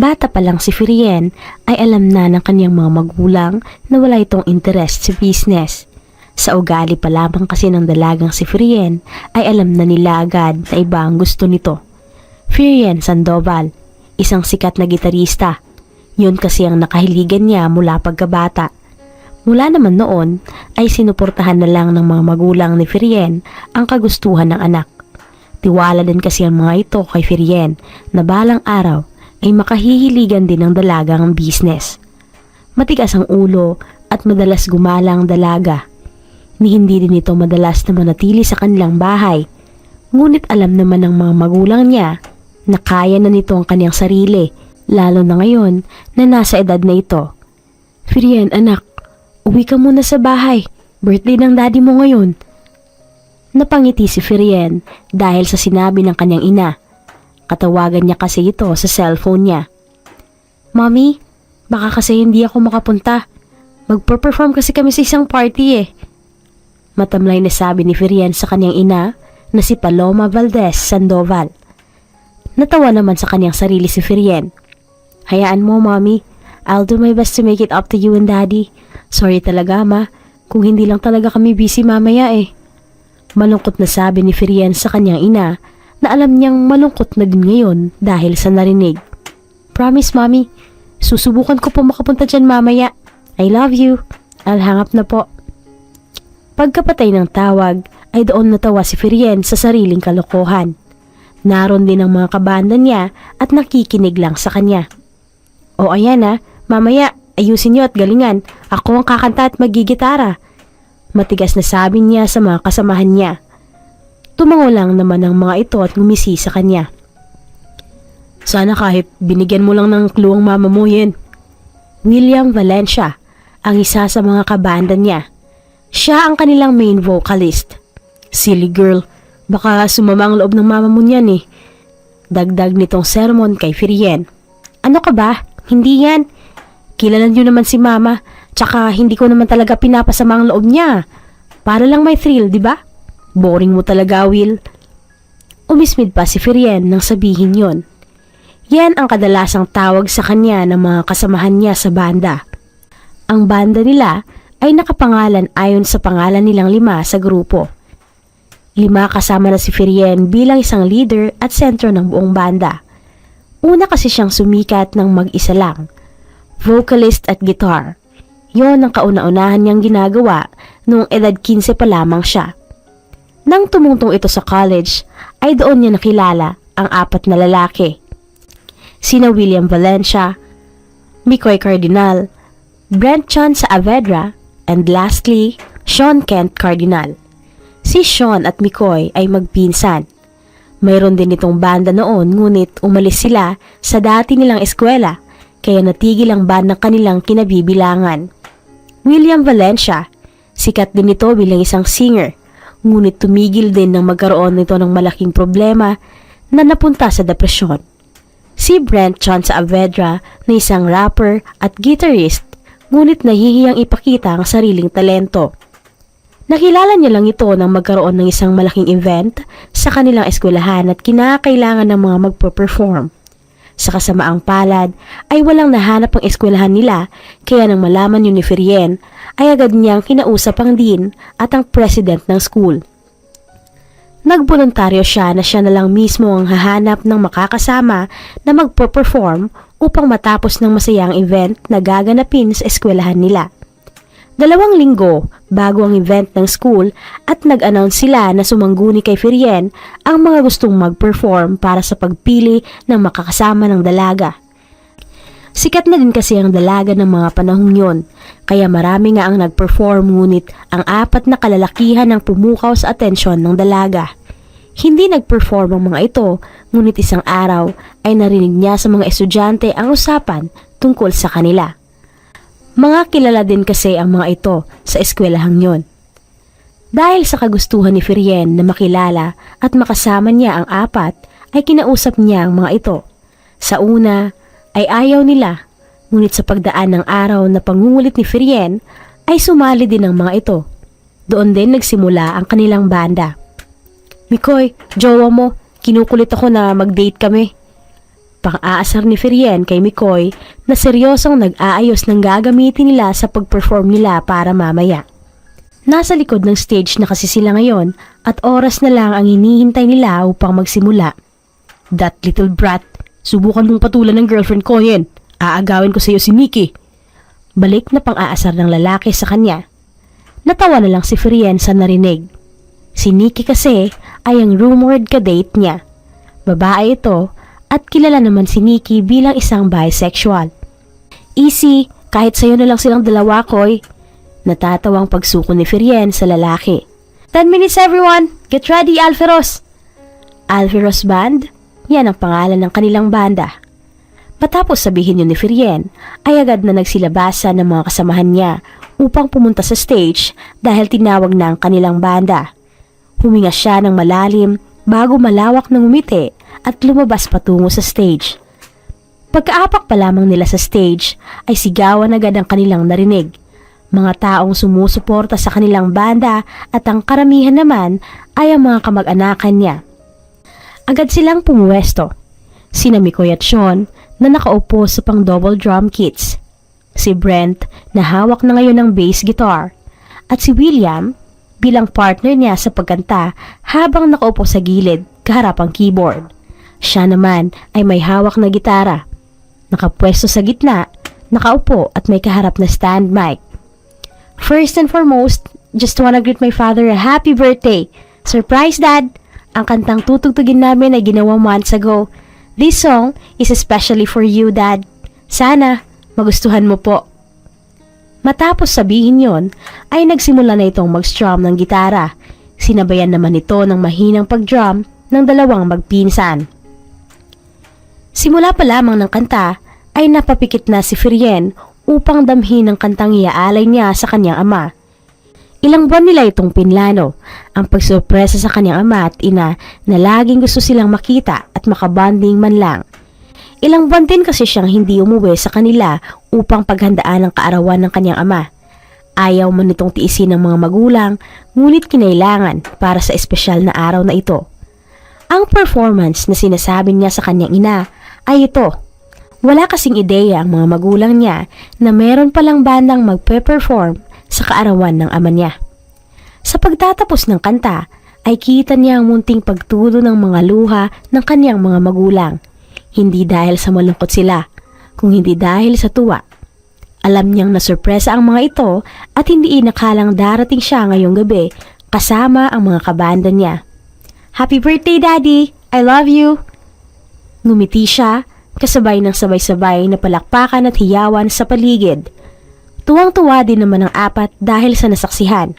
Bata pa lang si Firien ay alam na ng kanyang mga magulang na wala itong interest sa business. Sa ugali pa lamang kasi ng dalagang si Firien ay alam na nila agad na iba ang gusto nito. Firien Sandoval, isang sikat na gitarista. Yun kasi ang nakahiligan niya mula pagkabata. Mula naman noon ay sinuportahan na lang ng mga magulang ni Firien ang kagustuhan ng anak. Tiwala din kasi ang mga ito kay Firien na balang araw ay makahihiligan din ng dalaga ang business. Matigas ang ulo at madalas gumala ang dalaga. Ni hindi din ito madalas na manatili sa kanilang bahay. Ngunit alam naman ng mga magulang niya na kaya na nito ang kanyang sarili, lalo na ngayon na nasa edad na ito. Firien, anak, uwi ka muna sa bahay. Birthday ng daddy mo ngayon. Napangiti si Firien dahil sa sinabi ng kanyang ina. Katawagan niya kasi ito sa cellphone niya. Mommy, baka kasi hindi ako makapunta. Magpo-perform kasi kami sa isang party eh. Matamlay na sabi ni Firien sa kanyang ina na si Paloma Valdez Sandoval. Natawa naman sa kanyang sarili si Firien. Hayaan mo, Mommy. I'll do my best to make it up to you and Daddy. Sorry talaga, Ma. Kung hindi lang talaga kami busy mamaya eh. Malungkot na sabi ni Firien sa kanyang ina na alam niyang malungkot na din ngayon dahil sa narinig. Promise, Mommy. Susubukan ko po makapunta dyan mamaya. I love you. I'll hang up na po. Pagkapatay ng tawag ay doon natawa si Firien sa sariling kalokohan. Naroon din ang mga kabanda niya at nakikinig lang sa kanya. O ayan mamaya ayusin niyo at galingan. Ako ang kakanta at magigitara. Matigas na sabi niya sa mga kasamahan niya. Tumango lang naman ang mga ito at ngumisi sa kanya. Sana kahit binigyan mo lang ng clue ang mama mo yan. William Valencia, ang isa sa mga kabanda niya. Siya ang kanilang main vocalist. Silly girl, baka sumama ang loob ng mama mo niyan eh. Dagdag nitong sermon kay Firien. Ano ka ba? Hindi yan. Kilala niyo naman si mama, tsaka hindi ko naman talaga pinapasama ang loob niya. Para lang may thrill, di ba? Boring mo talaga, Will. Umismid pa si Firien nang sabihin yon. Yan ang kadalasang tawag sa kanya ng mga kasamahan niya sa banda. Ang banda nila ay nakapangalan ayon sa pangalan nilang 5 sa grupo. 5 kasama na si Firien bilang isang leader at sentro ng buong banda. Una kasi siyang sumikat ng mag-isa lang, vocalist at guitar. Yon ang kauna-unahan niyang ginagawa noong edad 15 pa lamang siya. Nang tumungtong ito sa college, ay doon niya nakilala ang 4 na lalaki. Sina William Valencia, Mikoy Cardinal, Brent Chan Saavedra, and lastly, Sean Kent Cardinal. Si Sean at Mikoy ay magpinsan. Mayroon din itong banda noon ngunit umalis sila sa dati nilang eskwela kaya natigil ang bandang kanilang kinabibilangan. William Valencia, sikat din ito bilang isang singer ngunit tumigil din nang magkaroon nito ng malaking problema na napunta sa depresyon. Si Brent Chan Saavedra na isang rapper at guitarist ngunit nahihiyang ipakita ang sariling talento. Nakilala niya lang ito nang magkaroon ng isang malaking event sa kanilang eskwelahan at kinakailangan ng mga magpo-perform. Sa kasamaang palad ay walang nahanap ang eskwelahan nila kaya nang malaman yun ni Firien ay agad niyang kinausap ang dean at ang president ng school. Nagboluntaryo siya na siya na lang mismo ang hahanap ng makakasama na magpo-perform upang matapos ng masayang event na gaganapin sa eskwelahan nila. 2 linggo bago ang event ng school at nag-announce sila na sumangguni kay Firien ang mga gustong mag-perform para sa pagpili ng makakasama ng dalaga. Sikat na din kasi ang dalaga ng mga panahong yon, kaya marami nga ang nag-perform ngunit ang 4 na kalalakihan ang pumukaw sa atensyon ng dalaga. Hindi nag-perform ang mga ito, ngunit isang araw ay narinig niya sa mga estudyante ang usapan tungkol sa kanila. Mga kilala din kasi ang mga ito sa eskwelahang yon. Dahil sa kagustuhan ni Firien na makilala at makasama niya ang 4, ay kinausap niya ang mga ito. Sa una ay ayaw nila, ngunit sa pagdaan ng araw na pangungulit ni Firien ay sumali din ang mga ito. Doon din nagsimula ang kanilang banda. Mikoy, jowa mo, kinukulit ako na mag-date kami. Pang-aasar ni Ferien kay Mikoy na seryosong nag-aayos ng gagamitin nila sa pag-perform nila para mamaya. Nasa likod ng stage na kasi sila ngayon at oras na lang ang hinihintay nila upang magsimula. That little brat, subukan mong patulan ng girlfriend ko yan. Aagawin ko sa iyo si Nikki. Balik na pang-aasar ng lalaki sa kanya. Natawa na lang si Ferien sa narinig. Si Nikki kasi ay ang rumored ka-date niya. Babae ito at kilala naman si Nikki bilang isang bisexual. Easy, kahit sa'yo na lang silang dalawa, Koy. Natatawang pagsuko ni Ferien sa lalaki. 10 minutes everyone! Get ready, Alferos! Alferos Band? Yan ang pangalan ng kanilang banda. Matapos sabihin yun ni Ferien, ay agad na nagsilabasan ng mga kasamahan niya upang pumunta sa stage dahil tinawag na ang kanilang banda. Huminga siya ng malalim bago malawak ng umiti at lumabas patungo sa stage. Pagkaapak pa lamang nila sa stage ay sigawan agad ang kanilang narinig. Mga taong sumusuporta sa kanilang banda at ang karamihan naman ay ang mga kamag-anakan niya. Agad silang pumuwesto. Sina Mikoy at Sean na nakaupo sa pang double drum kits. Si Brent na hawak na ngayon ng bass guitar. At si William bilang partner niya sa pagkanta habang nakaupo sa gilid kaharap ang keyboard. Siya naman ay may hawak na gitara. Nakapwesto sa gitna, nakaupo at may kaharap na stand mic. First and foremost, just wanna greet my father a happy birthday. Surprise, Dad! Ang kantang tutugtugin namin ay ginawa months ago. This song is especially for you, Dad. Sana magustuhan mo po. Matapos sabihin yon, ay nagsimula na itong mag-strum ng gitara. Sinabayan naman ito ng mahinang pag-drum ng dalawang magpinsan. Simula pa lamang ng kanta ay napapikit na si Ferien upang damhin ang kantang iaalay niya sa kanyang ama. Ilang buwan nila itong pinlano, ang pagsurpresa sa kanyang ama at ina na laging gusto silang makita at makabanding man lang. Ilang buwan din kasi siyang hindi umuwi sa kanila upang paghandaan ang kaarawan ng kanyang ama. Ayaw man itong tiisin ng mga magulang, ngunit kinailangan para sa espesyal na araw na ito. Ang performance na sinasabi niya sa kanyang ina ay ito. Wala kasing ideya ang mga magulang niya na meron palang bandang magpe-perform sa kaarawan ng ama niya. Sa pagtatapos ng kanta, ay kita niya ang munting pagtulo ng mga luha ng kanyang mga magulang. Hindi dahil sa malungkot sila, kung hindi dahil sa tuwa. Alam niyang nasurpresa ang mga ito at hindi inakalang darating siya ngayong gabi kasama ang mga kabanda niya. Happy birthday, Daddy! I love you! Ngumiti siya, kasabay ng sabay-sabay na palakpakan at hiyawan sa paligid. Tuwang-tuwa din naman ang apat dahil sa nasaksihan.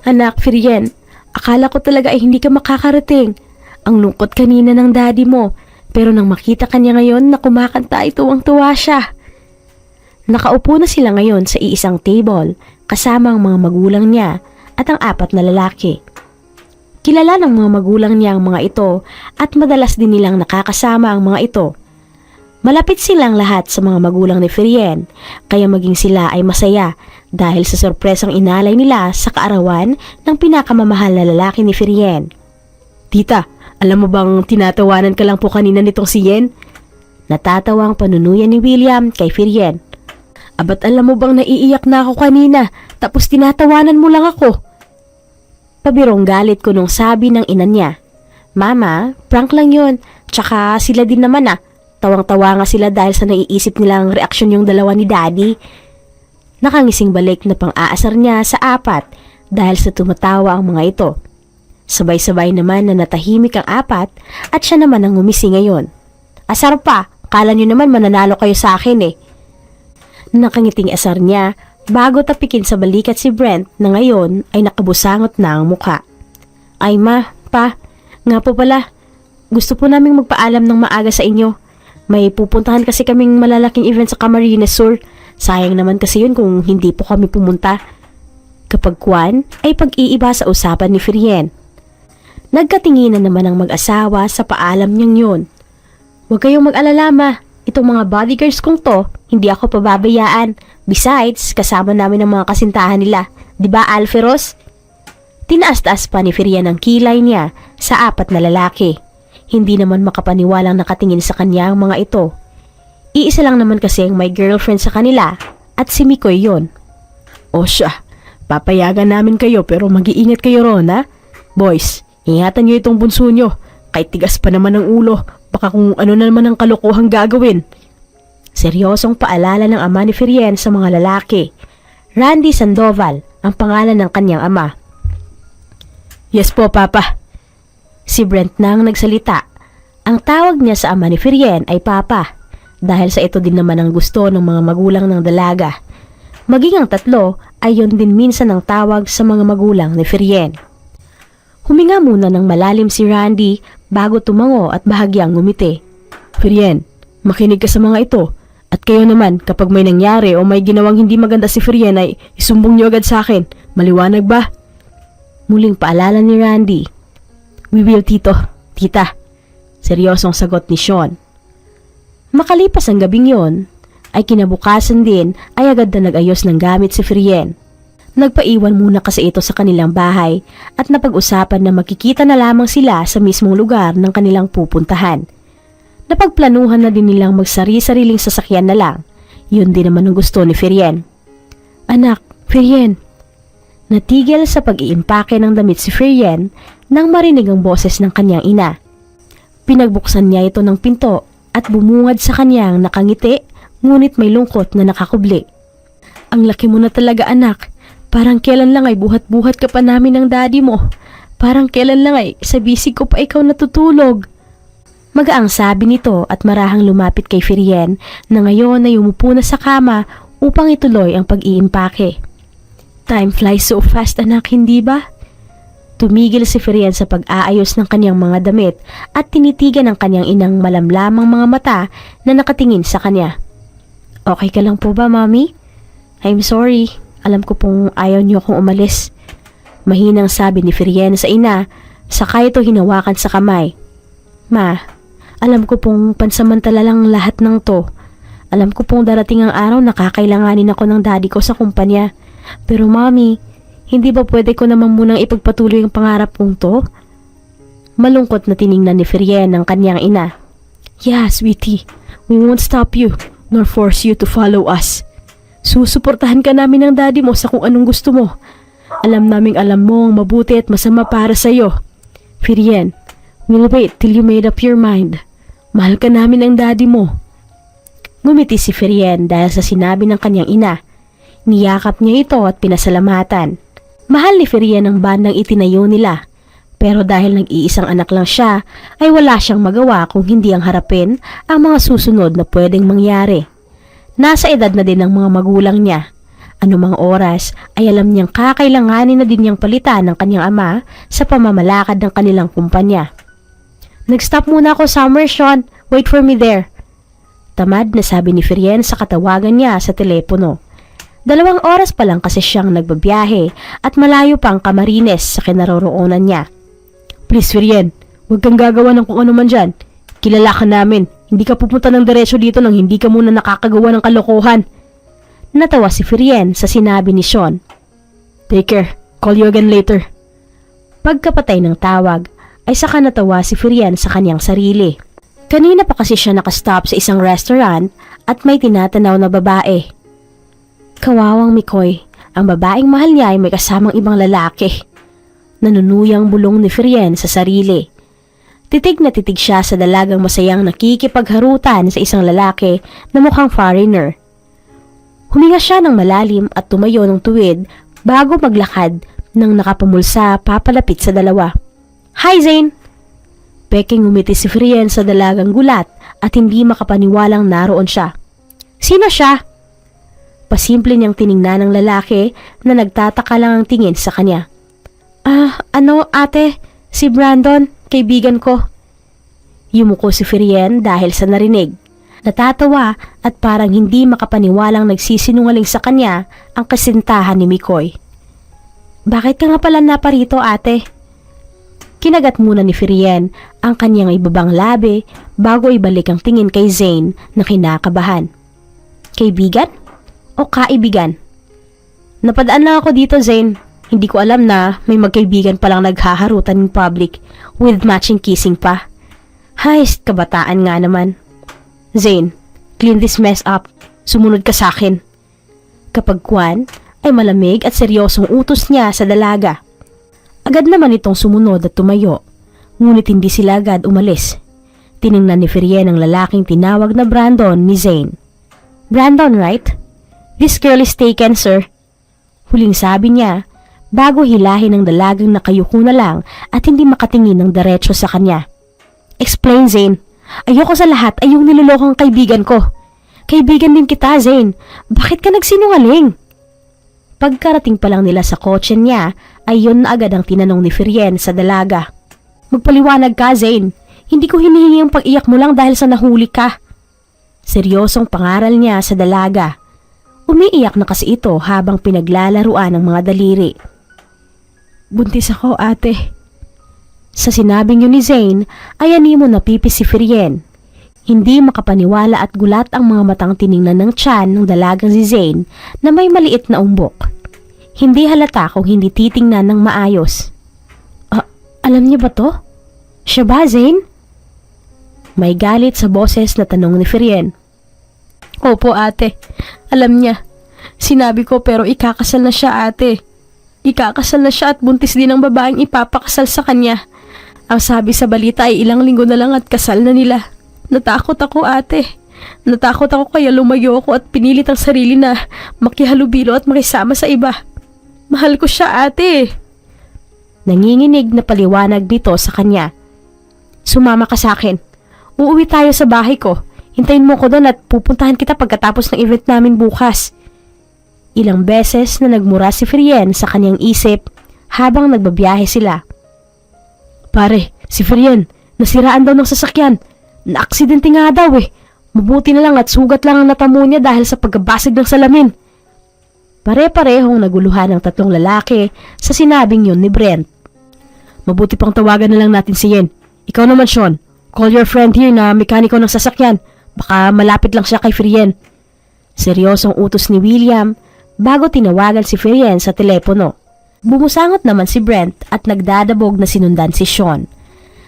Anak, Ferien, akala ko talaga ay hindi ka makakarating. Ang lungkot kanina ng daddy mo, pero nang makita kanya ngayon na kumakanta ay tuwang-tuwa siya. Nakaupo na sila ngayon sa iisang table kasama ang mga magulang niya at ang apat na lalaki. Kilala ng mga magulang niya ang mga ito at madalas din nilang nakakasama ang mga ito. Malapit silang lahat sa mga magulang ni Ferien, kaya maging sila ay masaya dahil sa sorpresang inalay nila sa kaarawan ng pinakamamahal na lalaki ni Ferien. Tita, alam mo bang tinatawanan ka lang po kanina nitong si Yen? Natatawa ang panunuyan ni William kay Ferien. Abat alam mo bang naiiyak na ako kanina tapos tinatawanan mo lang ako? Pabirong galit ko nung sabi ng ina niya. Mama, prank lang yun. Tsaka sila din naman Tawang-tawa nga sila dahil sa naiisip nilang reaksyon yung dalawa ni Daddy. Nakangising balik na pang-aasar niya sa apat dahil sa tumatawa ang mga ito. Sabay-sabay naman na natahimik ang apat at siya naman ang ngumisi ngayon. Asar pa, kala nyo naman mananalo kayo sa akin Nakangiting asar niya bago tapikin sa balikat si Brent na ngayon ay nakabusangot na ang muka. Ay ma, pa, nga po pala, gusto po naming magpaalam ng maaga sa inyo. May pupuntahan kasi kaming malalaking event sa Camarines Sur. Sayang naman kasi yun kung hindi po kami pumunta. Kapag kwan ay pag-iiba sa usapan ni Ferien. Nagkatinginan naman ang mag-asawa sa paalam niyang yun. Huwag kayong mag-alala ma. Itong mga bodyguards kong to, hindi ako pababayaan. Besides, kasama namin ang mga kasintahan nila. Diba, Alferos? Tinaas-taas pa ni Ferien ang kilay niya sa apat na lalaki. Hindi naman makapaniwalang nakatingin sa kanya ang mga ito. Iisa lang naman kasi ang may girlfriend sa kanila at si Mikoy yon. O siya, papayagan namin kayo pero mag-iingat kayo ron ha. Boys, ingatan nyo itong bunso nyo. Kahit tigas pa naman ang ulo, baka kung ano na naman ang kalokohang gagawin. Seryosong paalala ng ama ni Ferien sa mga lalaki. Randy Sandoval ang pangalan ng kanyang ama. Yes po, Papa. Si Brent na ang nagsalita. Ang tawag niya sa ama ni Ferien ay Papa, dahil sa ito din naman ang gusto ng mga magulang ng dalaga. Maging ang tatlo ay yon din minsan ang tawag sa mga magulang ni Ferien. Huminga muna ng malalim si Randy bago tumango at bahagyang ngumiti. Ferien, makinig ka sa mga ito. At kayo naman, kapag may nangyari o may ginawang hindi maganda si Ferien ay isumbong niyo agad sa akin. Maliwanag ba? Muling paalala ni Randy. We will, Tito. Tita. Seryosong sagot ni Sean. Makalipas ang gabing yon, ay kinabukasan din ay agad na nag-ayos ng gamit si Ferien. Nagpaiwan muna kasi ito sa kanilang bahay at napag-usapan na magkikita na lamang sila sa mismong lugar ng kanilang pupuntahan. Napagplanuhan na din nilang magsari-sariling sasakyan na lang. Yun din naman ang gusto ni Ferien. Anak, Ferien. Natigil sa pag-iimpake ng damit si Ferien nang marinig ang boses ng kanyang ina. Pinagbuksan niya ito ng pinto at bumungad sa kanyang nakangiti ngunit may lungkot na nakakubli. Ang laki mo na talaga, anak. Parang kailan lang ay buhat-buhat ka pa namin ng daddy mo. Parang kailan lang ay sa bisig ko pa ikaw natutulog. Magaang sabi nito at marahang lumapit kay Ferien na ngayon ay umupo na sa kama upang ituloy ang pag-iimpake. Time flies so fast, anak, hindi ba? Tumigil si Ferien sa pag-aayos ng kanyang mga damit at tinitigan ng kanyang inang malamlamang mga mata na nakatingin sa kanya. Okay ka lang po ba, Mommy? I'm sorry. Alam ko pong ayaw niyo akong umalis. Mahinang sabi ni Ferien sa ina, saka ito hinawakan sa kamay. Ma, alam ko pong pansamantala lang lahat ng to. Alam ko pong darating ang araw na kakailanganin ako ng daddy ko sa kumpanya. Pero Mommy, hindi ba pwede ko naman munang ipagpatuloy ang pangarap kong to? Malungkot na tiningnan ni Ferien ang kanyang ina. Yeah, sweetie, we won't stop you, nor force you to follow us. Susuportahan ka namin ng daddy mo sa kung anong gusto mo. Alam naming alam mo ang mabuti at masama para sa'yo. Ferien, we'll wait till you made up your mind. Mahal ka namin ng daddy mo. Ngumiti si Ferien dahil sa sinabi ng kanyang ina. Niyakap niya ito at pinasalamatan. Mahal ni Ferien ang bandang itinayo nila. Pero dahil nag-iisang anak lang siya, ay wala siyang magawa kung hindi ang harapin ang mga susunod na pwedeng mangyari. Nasa edad na din ang mga magulang niya. Anumang oras ay alam niyang kakailanganin na din niyang palitan ng kanyang ama sa pamamalakad ng kanilang kumpanya. Nag-stop muna ako somewhere, Sean. Wait for me there. Tamad na sabi ni Ferien sa katawagan niya sa telepono. 2 oras pa lang kasi siyang nagbabiyahe at malayo pang Camarines sa kinaroroonan niya. Please, Ferien, huwag kang gagawa ng kung ano man dyan. Kilala ka namin. Hindi ka pupunta ng diretso dito nang hindi ka muna nakakagawa ng kalokohan. Natawa si Ferien sa sinabi ni Sean. Take care. Call you again later. Pagkapatay ng tawag, ay saka natawa si Ferien sa kanyang sarili. Kanina pa kasi siya nakastop sa isang restaurant at may tinatanaw na babae. Kawawang Mikoy, ang babaeng mahal niya ay may kasamang ibang lalaki. Nanunuyang bulong ni Ferien sa sarili. Titig na titig siya sa dalagang masayang nakikipagharutan sa isang lalaki na mukhang foreigner. Huminga siya ng malalim at tumayo ng tuwid bago maglakad nang nakapamulsa papalapit sa dalawa. Hi, Zane! Peking umiti si Ferien sa dalagang gulat at hindi makapaniwalang naroon siya. Sino siya? Pasimple niyang tiningnan ng lalaki na nagtataka lang ang tingin sa kanya. Ate? Si Brandon, kaibigan ko. Yumuko si Ferien dahil sa narinig. Natatawa at parang hindi makapaniwalang nagsisinungaling sa kanya ang kasintahan ni Mikoy. Bakit ka nga pala naparito, ate? Kinagat muna ni Ferien ang kanyang ibabang labi bago ibalik ang tingin kay Zane na kinakabahan. Kaibigan? O kaibigan? Napadaan lang ako dito, Zane. Hindi ko alam na may magkaibigan palang naghaharutan in public with matching kissing pa. Haist, kabataan nga naman. Zane, clean this mess up. Sumunod ka sa akin. Kapag Kwan ay malamig at seryosong utos niya sa dalaga. Agad naman itong sumunod at tumayo. Ngunit hindi sila agad umalis. Tiningnan ni Firien ang lalaking tinawag na Brandon ni Zane. Brandon, right? This girl is taken, sir. Huling sabi niya bago hilahin ng dalagang nakayuko na lang at hindi makatingin ng diretso sa kanya. Explain, Zane. Ayoko sa lahat ay yung nilolokong kaibigan ko. Kaibigan din kita, Zane. Bakit ka nagsinungaling? Pagkarating pa lang nila sa kotse niya ay yun na agad ang tinanong ni Firien sa dalaga. Magpaliwanag ka, Zane. Hindi ko hinihingi ang pag-iyak mo lang dahil sa nahuli ka. Seryosong pangaral niya sa dalaga. Umiiyak na kasi ito habang pinaglalaruan ng mga daliri. Buntis ako, ate. Sa sinabing yun ni Zane, ay animo napipis si Firien. Hindi makapaniwala at gulat ang mga matang tiningnan ng tiyan ng dalagang si Zane na may maliit na umbok. Hindi halata kung hindi titingnan ng maayos. Alam niya ba to? Siya ba, Zane? May galit sa boses na tanong ni Firien. Opo, ate. Alam niya. Sinabi ko pero ikakasal na siya, ate. Ikakasal na siya at buntis din ang babaeng ipapakasal sa kanya. Ang sabi sa balita ay ilang linggo na lang at kasal na nila. Natakot ako, ate. Natakot ako kaya lumayo ako at pinilit ang sarili na makihalubilo at makisama sa iba. Mahal ko siya, ate. Nanginginig na paliwanag nito sa kanya. Sumama ka sa akin. Uuwi tayo sa bahay ko. Hintayin mo ko doon at pupuntahan kita pagkatapos ng event namin bukas. Ilang beses na nagmura si Firien sa kanyang isip habang nagbabiyahe sila. Pare, si Firien, nasiraan daw ng sasakyan. Naaksidente nga daw eh. Mabuti na lang at sugat lang ang natamo niya dahil sa pagkabasag ng salamin. Pare-parehong naguluhan ang tatlong lalaki sa sinabing yun ni Brent. Mabuti pang tawagan na lang natin si Yen. Ikaw naman, Sean. Call your friend here na mekaniko ng sasakyan. Baka malapit lang siya kay Firien. Seryosong utos ni William bago tinawagan si Firien sa telepono. Bumusangot naman si Brent at nagdadabog na sinundan si Sean.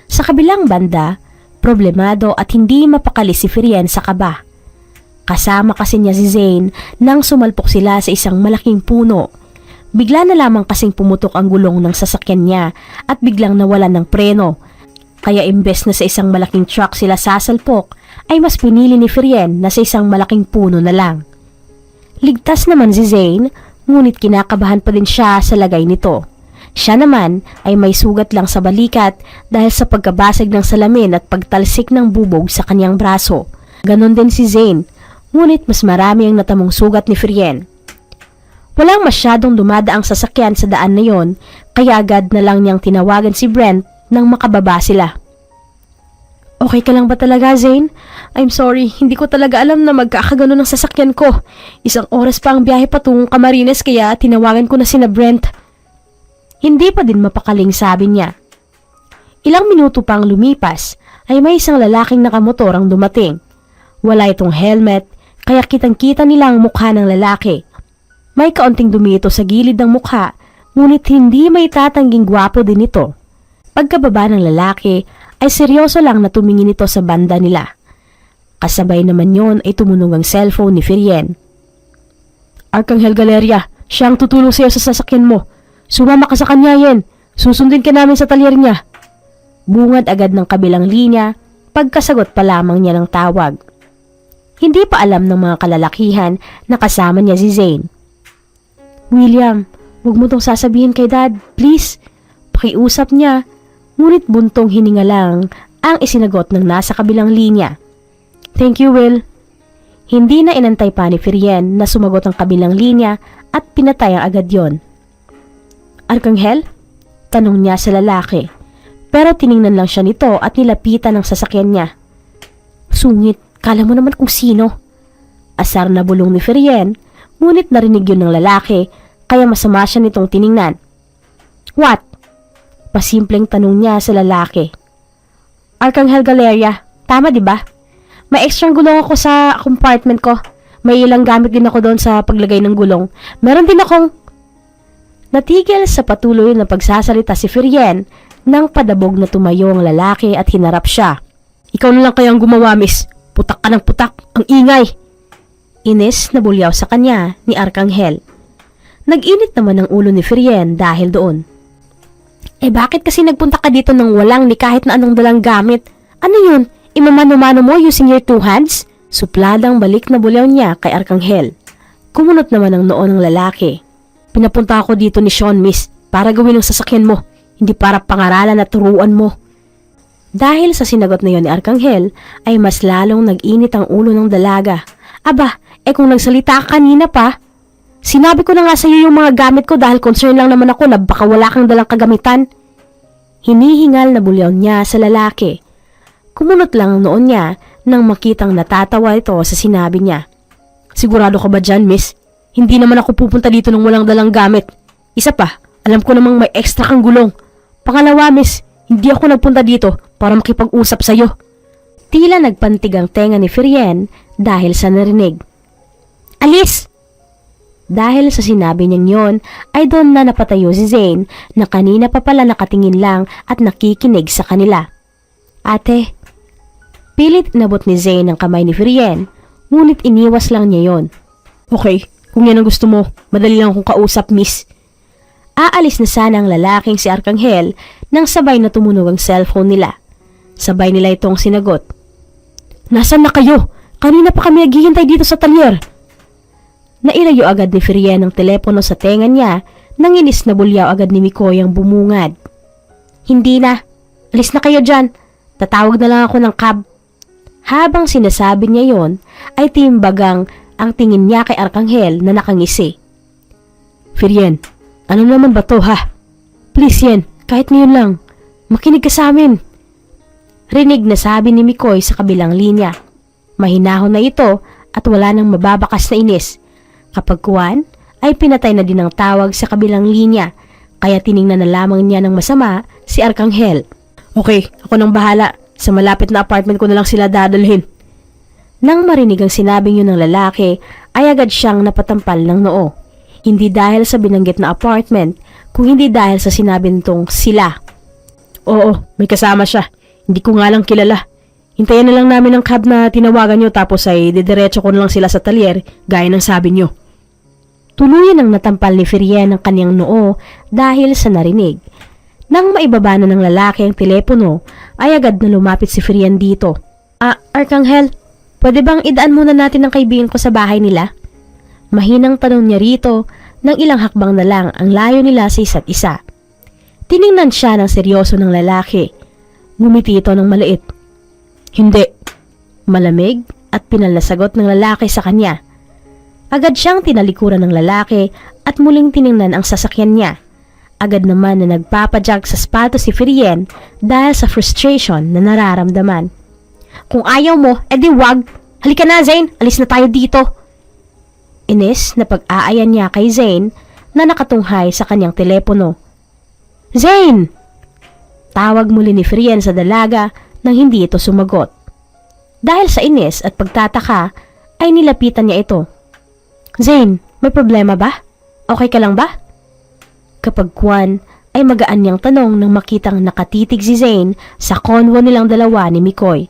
Sa kabilang banda, problemado at hindi mapakali si Firien sa kaba. Kasama kasi niya si Zane nang sumalpok sila sa isang malaking puno. Bigla na lamang kasing pumutok ang gulong ng sasakyan niya at biglang nawalan ng preno. Kaya imbes na sa isang malaking truck sila sasalpok, ay mas pinili ni Firien na sa isang malaking puno na lang. Ligtas naman si Zane, ngunit kinakabahan pa din siya sa lagay nito. Siya naman ay may sugat lang sa balikat dahil sa pagkabasag ng salamin at pagtalsik ng bubog sa kanyang braso. Ganon din si Zane, ngunit mas marami ang natamong sugat ni Firien. Walang masyadong dumadaang sasakyan sa daan na yon, kaya agad na lang niyang tinawagan si Brent nang makababa sila. Okay ka lang ba talaga, Zane? I'm sorry, hindi ko talaga alam na magkakagano ng sasakyan ko. Isang oras pa ang biyahe patungong Camarines kaya tinawagan ko na sina Brent. Hindi pa din mapakaling sabi niya. Ilang minuto pang lumipas ay may isang lalaking nakamotor ang dumating. Wala itong helmet kaya kitang-kita nila ang mukha ng lalaki. May kaunting dumi ito sa gilid ng mukha ngunit hindi may tatangging gwapo din ito. Pagkababa ng lalaki ay seryoso lang na tumingin ito sa banda nila. Kasabay naman yon ay tumunog ang cellphone ni Firien. Arcangel Galeria, siya ang tutulong sa iyo sa sasakyan mo. Sumama ka sa kanya, Yen. Susundin ka namin sa talyer niya. Bungad agad ng kabilang linya, pagkasagot pa lamang niya ng tawag. Hindi pa alam ng mga kalalakihan na kasama niya si Zane. William, huwag mo tong sasabihin kay Dad, please. Pakiusap niya. Ngunit buntong hininga lang ang isinagot ng nasa kabilang linya. Thank you, Will. Hindi na inantay pa ni Firien na sumagot ang kabilang linya at pinatay ang agad yon. Arcangel? Tanong niya sa lalaki. Pero tiningnan lang siya nito at nilapitan ang sasakyan niya. Sungit, kala mo naman kung sino. Asar na bulong ni Firien, ngunit narinig yun ng lalaki kaya masama siya nitong tiningnan. What? Pasimpleng tanong niya sa lalaki. Arcangel Galeria, tama di ba? May extra gulong ako sa compartment ko. May ilang gamit din ako doon sa paglagay ng gulong. Meron din akong... Natigil sa patuloy na pagsasalita si Firien nang padabog na tumayo ang lalaki at hinarap siya. Ikaw na lang kayang gumawa, miss. Putak ka ng putak. Ang ingay. Inis na bulyaw sa kanya ni Arkanghel. Nag-init naman ang ulo ni Firien dahil doon. Bakit kasi nagpunta ka dito nang walang ni kahit na anong dalang gamit? Ano yun? Imamano-mano mo using your two hands? Supladang balik na bulyaw niya kay Arkanghel. Kumunot naman ang noo ng lalaki. Pinapunta ako dito ni Sean, miss, para gawin ang sasakyan mo, hindi para pangaralan at turuan mo. Dahil sa sinagot na yon ni Arkanghel, ay mas lalong nag-init ang ulo ng dalaga. Aba, kung nagsalita ka kanina pa, sinabi ko na nga sa iyo yung mga gamit ko dahil concern lang naman ako na baka wala kang dalang kagamitan. Hinihingal na bulyaw niya sa lalaki. Kumunot lang ang noon niya nang makitang natatawa ito sa sinabi niya. Sigurado ka ba dyan, miss? Hindi naman ako pupunta dito nang walang dalang gamit. Isa pa, alam ko namang may extra kang gulong. Pangalawa, miss, hindi ako nagpunta dito para makipag-usap sa'yo. Tila nagpantig ang tenga ni Firien dahil sa narinig. Alis! Dahil sa sinabi niyang yon, ay doon na napatayo si Zane na kanina pa pala nakatingin lang at nakikinig sa kanila. Ate, pilit inabot ni Zane ang kamay ni Firien, ngunit iniwas lang niya yon. Okay, kung yan ang gusto mo, madali lang akong kausap, miss. Aalis na sana ang lalaking si Arkanghel nang sabay na tumunog ang cellphone nila. Sabay nila itong sinagot. Nasaan na kayo? Kanina pa kami naghihintay dito sa talyer. Nailayo agad ni Firien ang telepono sa tenga niya nang inis na bulyaw agad ni Mikoy ang bumungad. Hindi na. Alis na kayo dyan. Tatawag na lang ako ng cab. Habang sinasabi niya yon, ay timbagang ang tingin niya kay Arkanghel na nakangisi. Firien, ano naman ba to ha? Please Yen, kahit ngayon lang. Makinig ka sa amin. Rinig na sabi ni Mikoy sa kabilang linya. Mahinahon na ito at wala nang mababakas na inis. Kapag kuwan, ay pinatay na din ang tawag sa kabilang linya, kaya tiningnan na lamang niya ng masama si Arkanghel. Okay, ako nang bahala. Sa malapit na apartment ko na lang sila dadalhin. Nang marinig ang sinabing yun ng lalaki, ay agad siyang napatampal ng noo. Hindi dahil sa binanggit na apartment, kung hindi dahil sa sinabi nitong sila. Oo, may kasama siya. Hindi ko nga lang kilala. Hintayin na lang namin ang cab na tinawagan nyo tapos ay didiretso ko na lang sila sa talyer gaya ng sabi nyo. Tuluyan ang natampal ni Firien ang kanyang noo dahil sa narinig. Nang maibaba na ng lalaki ang telepono, ay agad na lumapit si Firien dito. Arkanghel, pwede bang idaan muna natin ang kaibigan ko sa bahay nila? Mahinang tanong niya rito nang ilang hakbang na lang ang layo nila sa isa't isa. Tiningnan siya ng seryoso ng lalaki. Ngumiti ito ng maliit. Hindi. Malamig at pinalasagot ng lalaki sa kanya. Agad siyang tinalikuran ng lalaki at muling tiningnan ang sasakyan niya. Agad naman na nagpapadyag sa sapatos si Firien dahil sa frustration na nararamdaman. Kung ayaw mo, edi wag. Halika na, Zane. Alis na tayo dito. Inis na pag-aayan niya kay Zane na nakatunghay sa kanyang telepono. Zane! Tawag muli ni Firien sa dalaga nang hindi ito sumagot. Dahil sa inis at pagtataka, ay nilapitan niya ito. Zane, may problema ba? Okay ka lang ba? Kapag kuwan, ay magaan niyang tanong nang makitang nakatitig si Zane sa konwo nilang dalawa ni Mikoy.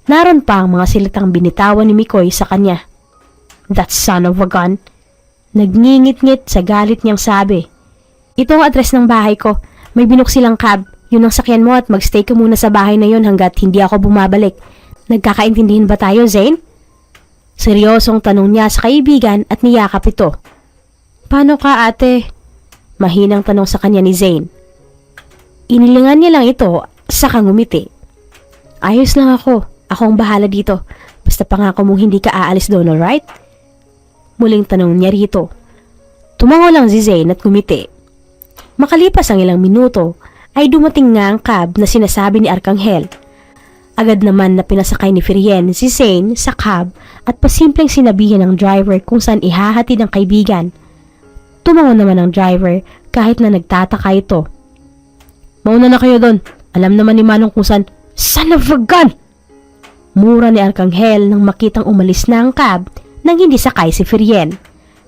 Naroon pa ang mga salitang binitawan ni Mikoy sa kanya. That son of a gun. Nagngingit-ngit sa galit niyang sabi. Ito ang address ng bahay ko. May binuk silang cab. Yun ang sakyan mo at magstay ka muna sa bahay na yun hanggat hindi ako bumabalik. Nagkakaintindihan ba tayo, Zane? Seryosong tanong niya sa kaibigan at niyakap ito. Paano ka, ate? Mahinang tanong sa kanya ni Zane. Inilingan niya lang ito saka ngumiti. Ayos lang ako. Ako ang bahala dito. Basta pangako mong hindi ka aalis doon, alright? Muling tanong niya rito. Tumango lang si Zane at ngumiti. Makalipas ang ilang minuto, ay dumating nga ang cab na sinasabi ni Arkanghel. Agad naman na pinasakay ni Firien si Zane sa cab at pasimpleng sinabihan ng driver kung saan ihahatid ang kaibigan. Tumango naman ang driver kahit na nagtataka ito. Mauna na kayo doon. Alam naman ni Manong kung saan. Son of a gun! Mura ni Arkanghel nang makitang umalis na ang cab nang hindi sakay si Firien.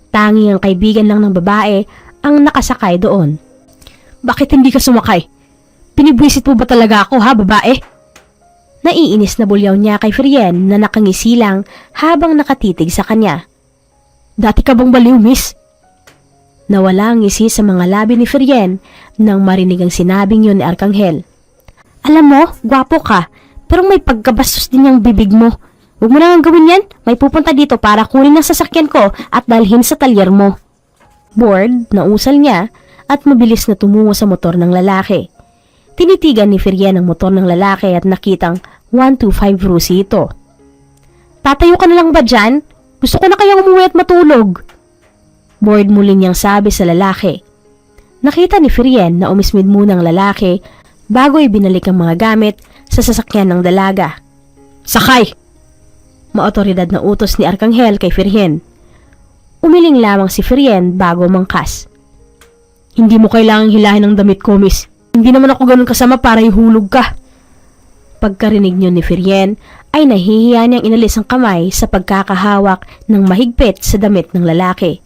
Tanging ang kaibigan lang ng babae ang nakasakay doon. Bakit hindi ka sumakay? Pinibwisit mo ba talaga ako ha, babae? Naiinis na bulyaw niya kay Firien na nakangisi lang habang nakatitig sa kanya. Dati ka bang baliw, miss? Nawala ang ngisi sa mga labi ni Firien nang marinig ang sinabing yun ni Arkanghel. Alam mo, gwapo ka, pero may pagkabastos din yung bibig mo. Huwag mo na gawin yan, may pupunta dito para kunin ang sasakyan ko at dalhin sa talyer mo. Bored, nausal niya at mabilis na tumungo sa motor ng lalaki. Tinitigan ni Firien ang motor ng lalaki at nakitang 125 Rusi ito. Tatayo ka na lang ba dyan? Gusto ko na kayang umuwi at matulog. Bored muli niyang sabi sa lalaki. Nakita ni Firien na umismid muna ang lalaki bago ibinalik ang mga gamit sa sasakyan ng dalaga. Sakay! Maotoridad na utos ni Arkanghel kay Firien. Umiling lamang si Firien bago mangkas. Hindi mo kailangang hilahin ang damit ko, miss. Hindi naman ako ganun kasama para ihulog ka. Pagkarinig niyo ni Firien ay nahihiya niyang inalis ang kamay sa pagkakahawak ng mahigpit sa damit ng lalaki.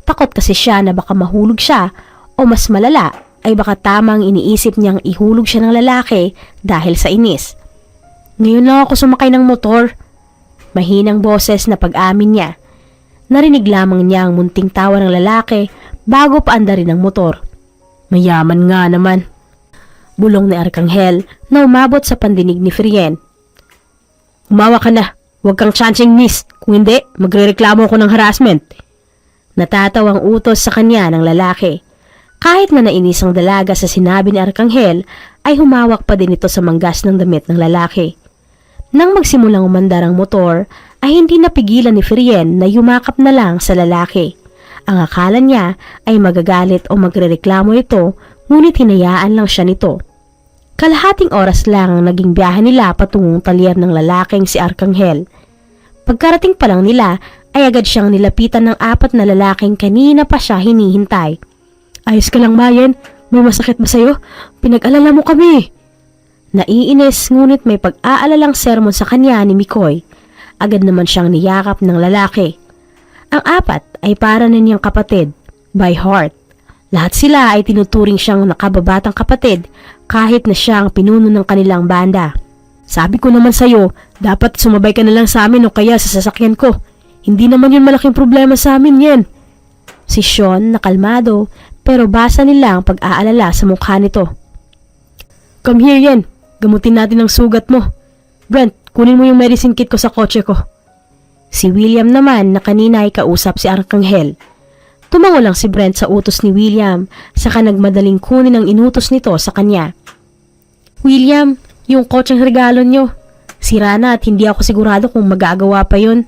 Takot kasi siya na baka mahulog siya o mas malala ay baka tamang iniisip niyang ihulog siya ng lalaki dahil sa inis. Ngayon lang ako sumakay ng motor. Mahinang boses na pag-amin niya. Narinig lamang niya ang munting tawa ng lalaki bago paandarin ang motor. Mayaman nga naman. Bulong ni Arkanghel na umabot sa pandinig ni Firien. Umawa ka na. Huwag kang chancing, miss. Kung hindi, magrereklamo ako ng harassment. Natatawang utos sa kanya ng lalaki. Kahit na nainis ang dalaga sa sinabi ni Arkanghel, ay humawak pa din ito sa manggas ng damit ng lalaki. Nang magsimulang umandar ang motor, ay hindi napigilan ni Firien na yumakap na lang sa lalaki. Ang akala niya ay magagalit o magrereklamo ito, ngunit hinayaan lang siya nito. Kalahating oras lang ang naging biyahe nila patungong talyer ng lalaking si Arkanghel. Pagkarating pa lang nila, ay agad siyang nilapitan ng 4 na lalaking kanina pa siya hinihintay. Ayos ka lang, Mayen? May masakit ba sa'yo? Pinag-alala mo kami. Naiinis ngunit may pag-aalalang sermon sa kanya ni Mikoy. Agad naman siyang niyakap ng lalaki. Ang 4 ay para na niyang kapatid, by heart. Lahat sila ay tinuturing siyang nakababatang kapatid kahit na siyang pinuno ng kanilang banda. Sabi ko naman sa'yo, dapat sumabay ka na lang sa amin o kaya sa sasakyan ko. Hindi naman yun malaking problema sa amin yan. Si Sean nakalmado pero basa nila ang pag-aalala sa mukha nito. Come here yan, gamutin natin ang sugat mo. Brent, kunin mo yung medicine kit ko sa kotse ko. Si William naman na kanina ay kausap si Arkanghel. Tumango lang si Brent sa utos ni William, saka nagmadaling kunin ang inutos nito sa kanya. William, yung kotseng regalo nyo. Sira na at hindi ako sigurado kung magagawa pa yun.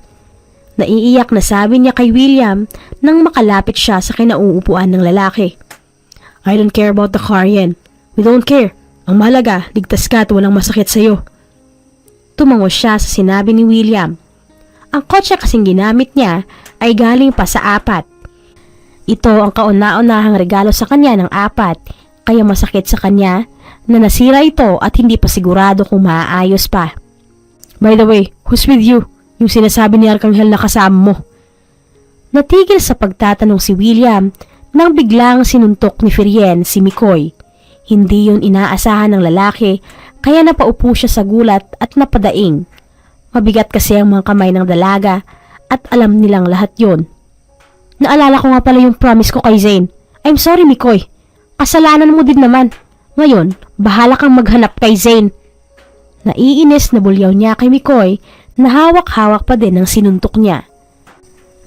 Naiiyak na sabi niya kay William nang makalapit siya sa kinauupuan ng lalaki. I don't care about the car yan. We don't care. Ang mahalaga, ligtas ka at walang masakit sa'yo. Tumango siya sa sinabi ni William. Ang kotse kasing ginamit niya ay galing pa sa 4. Ito ang kauna-unahang regalo sa kanya ng 4, kaya masakit sa kanya na nasira ito at hindi pa sigurado kung maaayos pa. By the way, who's with you? Yung sinasabi ni Arkanghel na kasama mo. Natigil sa pagtatanong si William nang biglang sinuntok ni Firien si Mikoy. Hindi yun inaasahan ng lalaki kaya napaupo siya sa gulat at napadaing. Mabigat kasi ang mga kamay ng dalaga at alam nilang lahat yon. Naalala ko nga pala yung promise ko kay Zane. I'm sorry, Mikoy. Kasalanan mo din naman. Ngayon, bahala kang maghanap kay Zane. Naiinis na bulyaw niya kay Mikoy na hawak-hawak pa din ang sinuntok niya.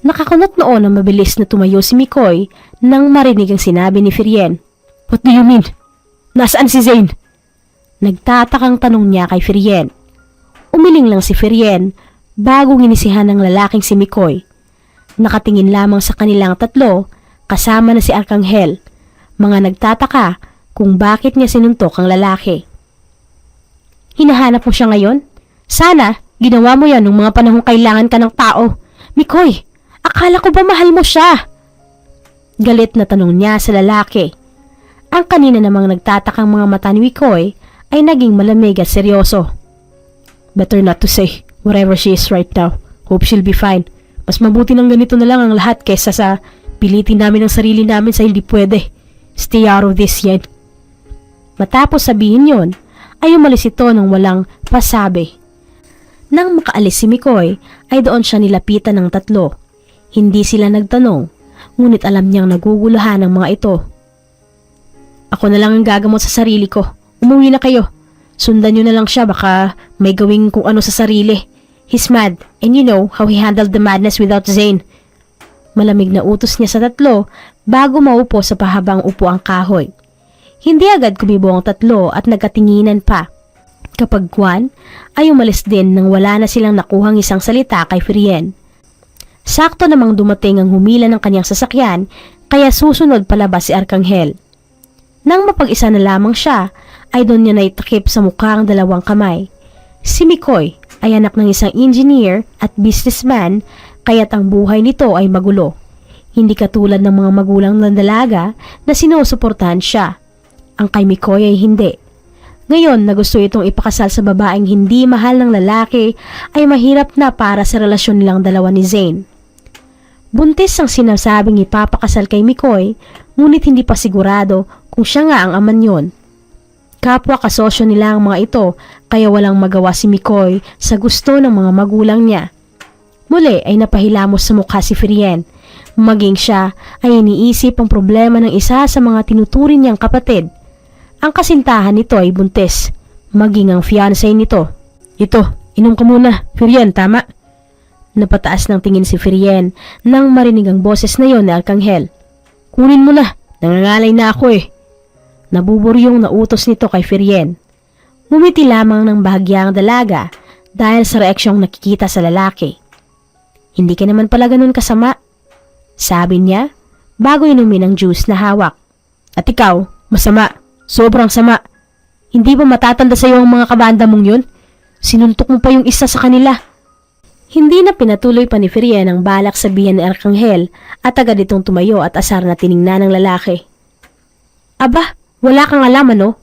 Nakakunot noon na mabilis na tumayo si Mikoy nang marinig ang sinabi ni Firien. What do you mean? Nasaan si Zane? Nagtatakang tanong niya kay Firien. Umiling lang si Firien bago ginisihan ng lalaking si Mikoy. Nakatingin lamang sa kanilang 3 kasama na si Arkanghel. Mga nagtataka kung bakit niya sinuntok ang lalaki. Hinahanap mo siya ngayon? Sana, ginawa mo yan nung mga panahong kailangan ka ng tao. Mikoy, akala ko ba mahal mo siya? Galit na tanong niya sa lalaki. Ang kanina namang nagtatakang mga mata ni Mikoy ay naging malamig at seryoso. Better not to say whatever she is right now. Hope she'll be fine. Mas mabuti ng ganito na lang ang lahat kesa sa pilitin namin ang sarili namin sa hindi pwede. Stay out of this, yan. Matapos sabihin yon, ay umalis ito nang walang pasabi. Nang makaalis si Mikoy, ay doon siya nilapitan ng tatlo. Hindi sila nagtanong, ngunit alam niyang naguguluhan ng mga ito. Ako na lang ang gagamot sa sarili ko. Umuwi na kayo. Sundan niyo na lang siya, baka may gawing kung ano sa sarili. He's mad, and you know how he handled the madness without Zane. Malamig na utos niya sa tatlo bago maupo sa pahabang upo ang kahoy. Hindi agad kumibo ang tatlo at nagkatinginan pa. Kapag Juan ay umalis din nang wala na silang nakuhang isang salita kay Frien. Sakto namang dumating ang humila ng kanyang sasakyan kaya susunod palabas si Arcangel. Nang mapag-isa na lamang siya ay doon niya naitakip sa mukha ang dalawang kamay. Si Mikoy ay anak ng isang engineer at businessman kaya't ang buhay nito ay magulo. Hindi katulad ng mga magulang ng dalaga na sinusuportahan siya. Ang kay Mikoy ay hindi. Ngayon na gusto itong ipakasal sa babaeng hindi mahal ng lalaki ay mahirap na para sa relasyon nilang dalawa ni Zane. Buntis ang sinasabing ipapakasal kay Mikoy, ngunit hindi pa sigurado kung siya nga ang aman yon. Kapwa kasosyo nila ang mga ito kaya walang magawa si Mikoy sa gusto ng mga magulang niya. Muli ay napahilamos sa mukha si Frien. Maging siya ay iniisip ang problema ng isa sa mga tinuturing niyang kapatid. Ang kasintahan nito ay buntis, maging ang fiancé nito. Ito, inom ka muna, Frien, tama? Napataas ng tingin si Frien nang marinig ang boses na yon ni Arcangel. Kunin mo na, nangangalay na ako eh. Nabuburyong nautos nito kay Frien. Ngumiti lamang ng bahagya ang dalaga dahil sa reaksyong nakikita sa lalaki. Hindi ka naman pala ganun kasama, sabi niya bago inumin ang juice na hawak. At ikaw, masama. Sobrang sama. Hindi ba matatanda sa iyo ang mga kabanda mong yun? Sinuntok mo pa yung isa sa kanila. Hindi na pinatuloy pa ni Frien ang balak sabihan ni Arcangel at agad itong tumayo at asar na tiningnan ng lalaki. Aba, wala kang alam ano?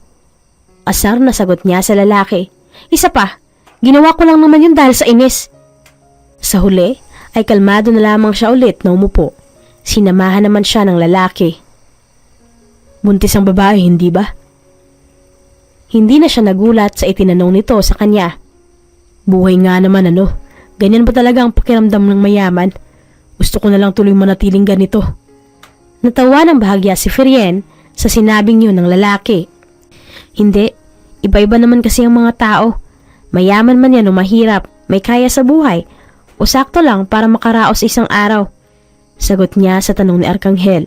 Asar na sagot niya sa lalaki. Isa pa, ginawa ko lang naman yun dahil sa inis. Sa huli, ay kalmado na lamang siya ulit na umupo. Sinamahan naman siya ng lalaki. Buntis ang babae, hindi ba? Hindi na siya nagulat sa itinanong nito sa kanya. Buhay nga naman ano, ganyan ba talaga ang pakiramdam ng mayaman? Gusto ko na lang tuloy manatiling ganito. Natawa ng bahagya si Frien sa sinabing yun ng lalaki. Hindi, iba-iba naman kasi ang mga tao. Mayaman man yan o mahirap, may kaya sa buhay, o sakto lang para makaraos isang araw. Sagot niya sa tanong ni Arcangel.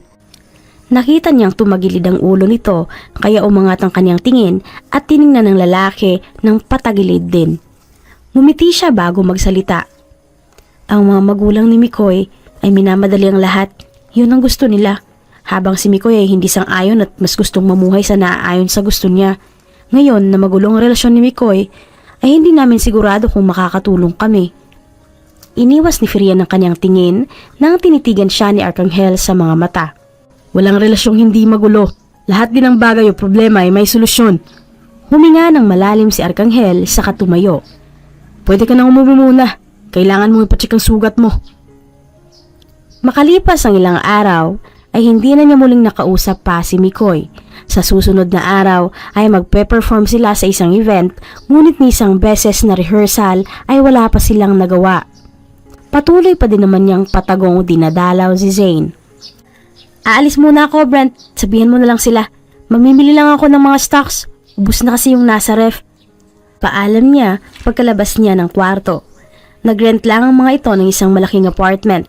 Nakita niyang tumagilid ang ulo nito kaya umangat ang kanyang tingin at tiningnan ng lalaki ng patagilid din. Ngumiti siya bago magsalita. Ang mga magulang ni Mikoy ay minamadali ang lahat. Yun ang gusto nila. Habang si Mikoy ay hindi sang-ayon at mas gustong mamuhay sa naaayon sa gusto niya. Ngayon na magulong ang relasyon ni Mikoy ay hindi namin sigurado kung makakatulong kami. Iniwas ni Frien ang kanyang tingin nang tinitigan siya ni Arcangel sa mga mata. Walang relasyong hindi magulo. Lahat din ng bagay o problema ay may solusyon. Huminga ng malalim si Arcangel sa katumayo. Pwede ka nang umuwi muna. Kailangan mong ipacheck ang sugat mo. Makalipas ang ilang araw, ay hindi na niya muling nakausap pa si Mikoy. Sa susunod na araw ay magpe-perform sila sa isang event, ngunit ni isang beses na rehearsal ay wala pa silang nagawa. Patuloy pa din naman niyang patagong dinadalaw si Zane. Aalis muna ako, Brent. Sabihan mo na lang sila. Mamimili lang ako ng mga stocks. Ubus na kasi yung nasa ref. Paalam niya pagkalabas niya ng kwarto. Nagrent lang ang mga ito ng isang malaking apartment.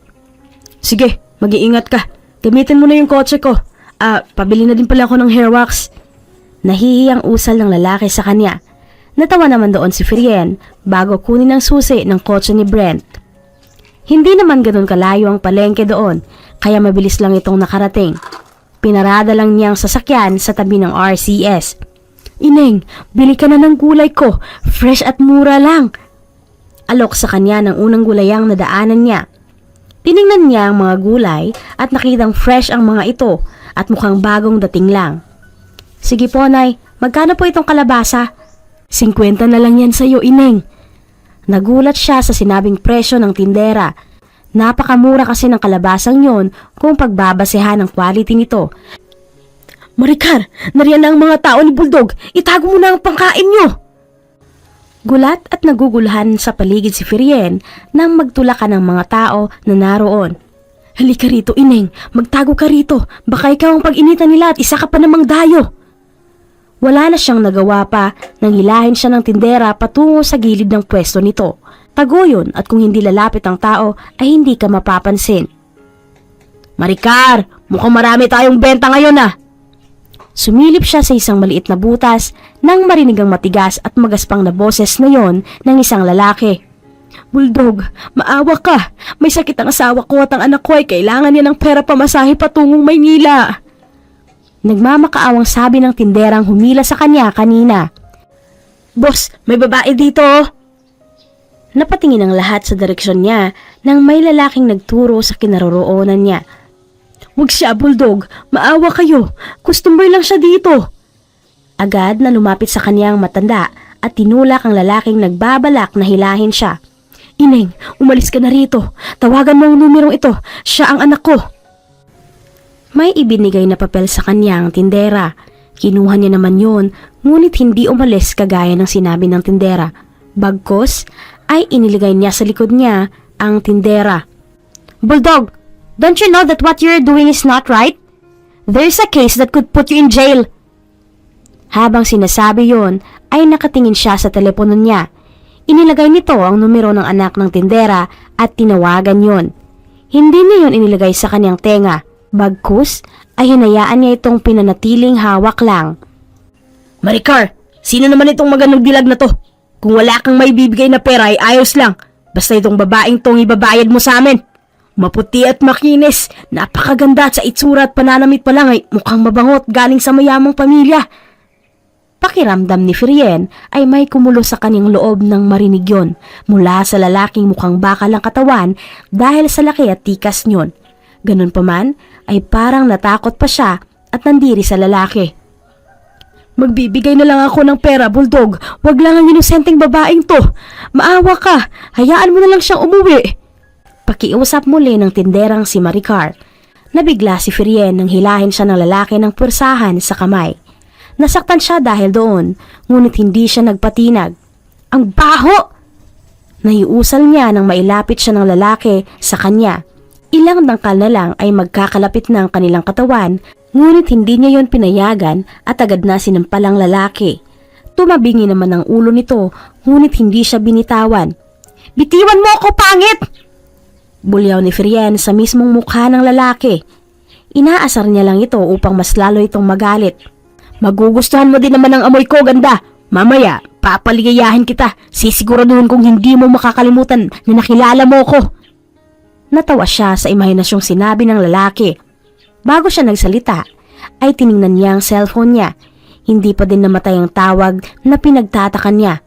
Sige, mag-iingat ka. Gamitin mo na yung kotse ko. Pabili na din pala ako ng hair wax. Nahihiyang usal ng lalaki sa kanya. Natawa naman doon si Frien bago kunin ang susi ng kotse ni Brent. Hindi naman ganun kalayo ang palengke doon, kaya mabilis lang itong nakarating. Pinarada lang niyang sasakyan sa tabi ng RCS. Ineng, bili ka na ng gulay ko, fresh at mura lang. Alok sa kanya ng unang gulayang nadaanan niya. Tiningnan niya ang mga gulay at nakitang fresh ang mga ito at mukhang bagong dating lang. Sige po, Nay, magkano po itong kalabasa? 50 na lang yan sa'yo, Ineng. Nagulat siya sa sinabing presyo ng tindera. Napakamura kasi ng kalabasang yon kung pagbabasehan ang quality nito. Maricar, nariyan na ang mga tao ni Bulldog. Itago mo na ang pangkain nyo. Gulat at naguguluhan sa paligid si Firien nang magtulakan ng mga tao na naroon. Halika rito, Ineng. Magtago ka rito. Baka ikaw ang pag-initan nila at isa ka pa namang dayo. Wala na siyang nagawa pa nang hilahin siya ng tindera patungo sa gilid ng pwesto nito. Tago yun at kung hindi lalapit ang tao ay hindi ka mapapansin. Maricar, mukhang marami tayong benta ngayon ah. Sumilip siya sa isang maliit na butas nang marinig ang matigas at magaspang na boses na yon ng isang lalaki. Bulldog, maawa ka. May sakit ang asawa ko at ang anak ko ay kailangan niya ng pera pamasahe patungong Maynila. Nagmamakaawang sabi ng tinderang humila sa kanya kanina. Boss, may babae dito. Napatingin ang lahat sa direksyon niya nang may lalaking nagturo sa kinaroroonan niya. Huwag siya, Bulldog. Maawa kayo. Customer lang siya dito. Agad na lumapit sa kanyang matanda at tinulak ang lalaking nagbabalak na hilahin siya. Ineng, umalis ka na rito. Tawagan mo ang numerong ito. Siya ang anak ko. May ibinigay na papel sa kanya ang tindera. Kinuha niya naman yun, ngunit hindi umalis kagaya ng sinabi ng tindera. Bagkos ay iniligay niya sa likod niya ang tindera. Bulldog, don't you know that what you're doing is not right? There's a case that could put you in jail. Habang sinasabi yon, ay nakatingin siya sa telepono niya. Inilagay nito ang numero ng anak ng tindera at tinawagan yon. Hindi niya yon inilagay sa kanyang tenga. Bagkus ay hinayaan niya itong pinanatiling hawak lang. Maricar, sino naman itong maganong dilag na to? Kung wala kang may bibigay na pera ay ayos lang. Basta itong babaeng tong ibabayad mo sa amin. Maputi at makinis, napakaganda at sa itsura at pananamit pa lang ay mukhang mabangot galing sa mayamang pamilya. Pakiramdam ni Firien ay may kumulo sa kanyang loob nang marinig yon mula sa lalaking mukhang bakal ang katawan dahil sa laki at tikas nyon. Ganun pa man ay parang natakot pa siya at nandiri sa lalaki. Magbibigay na lang ako ng pera, Bulldog. Wag lang ang inosenteng babaeng to. Maawa ka. Hayaan mo na lang siyang umuwi. Pakiusap muli ng tinderang si Maricar. Nabigla si Firien nang hilahin siya ng lalaki ng pwersahan sa kamay. Nasaktan siya dahil doon, ngunit hindi siya nagpatinag. Ang baho! Nahiusal niya nang mailapit siya ng lalaki sa kanya. Ilang dangkal na lang ay magkakalapit ng kanilang katawan, ngunit hindi niya yon pinayagan at agad na sinampalang lalaki. Tumabingi naman ang ulo nito, ngunit hindi siya binitawan. Bitiwan mo ako, pangit! Bulyaw ni Firien sa mismong mukha ng lalaki. Inaasar niya lang ito upang mas lalo itong magalit. Magugustuhan mo din naman ang amoy ko, ganda. Mamaya, papaligayahin kita. Sisiguraduhin kong hindi mo makakalimutan na nakilala mo ko. Natawa siya sa imahinasyong sinabi ng lalaki. Bago siya nagsalita, ay tiningnan niya ang cellphone niya. Hindi pa din namatay ang tawag na pinagtatakan niya.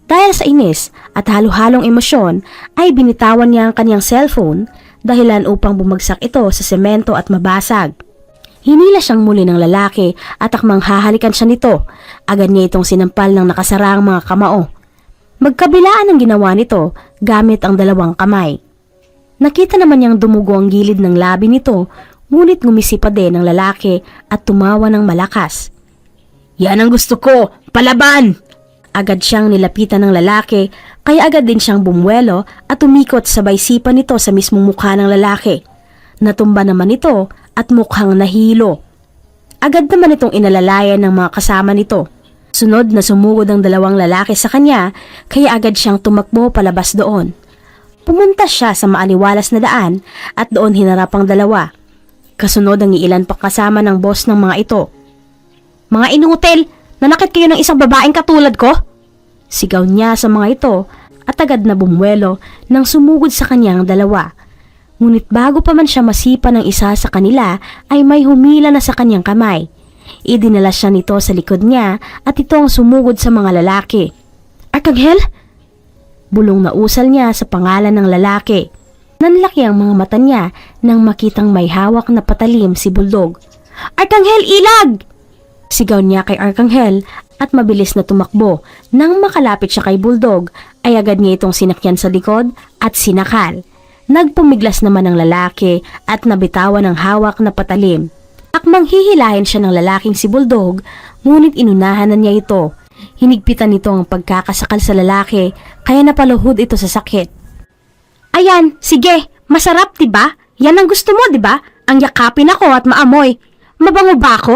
Dahil sa inis at halo-halong emosyon, ay binitawan niya ang kanyang cellphone dahilan upang bumagsak ito sa semento at mabasag. Hinila siyang muli ng lalaki at akmang hahalikan siya nito. Agad niya itong sinampal ng nakasarang mga kamao. Magkabilaan ang ginawa nito gamit ang dalawang kamay. Nakita naman niyang dumugo ang gilid ng labi nito, ngunit ngumisi pa din ang lalaki at tumawa ng malakas. Yan ang gusto ko! Palaban! Agad siyang nilapitan ng lalaki, kaya agad din siyang bumuelo at umikot sabay sipa nito sa mismong mukha ng lalaki. Natumba naman ito at mukhang nahilo. Agad naman itong inalalayan ng mga kasama nito. Sunod na sumugod ang dalawang lalaki sa kanya, kaya agad siyang tumakbo palabas doon. Pumunta siya sa maaliwalas na daan at doon hinarap ang dalawa. Kasunod ang iilan pa kasama ng boss ng mga ito. Mga inutil, nanakit kayo ng isang babaeng katulad ko? Sigaw niya sa mga ito at agad na bumuelo nang sumugod sa kanyang dalawa. Ngunit bago pa man siya masipa ng isa sa kanila ay may humila na sa kanyang kamay. Idinala siya nito sa likod niya at ito ang sumugod sa mga lalaki. Arkanghel? Bulong na usal niya sa pangalan ng lalaki. Nanlaki ang mga mata niya nang makitang may hawak na patalim si Bulldog. Arkanghel, ilag! Sigaw niya kay Arkanghel at mabilis na tumakbo. Nang makalapit siya kay Bulldog ay agad niya itong sinakyan sa likod at sinakal. Nagpumiglas naman ang lalaki at nabitawan ang hawak na patalim. Akmang hihilahin siya ng lalaking si Bulldog, ngunit inunahan na niya ito. Hinigpitan nito ang pagkakasakal sa lalaki, kaya napaluhod ito sa sakit. Ayan, sige, masarap, diba? Yan ang gusto mo, diba? Ang yakapin ako at maamoy. Mabango ba ako?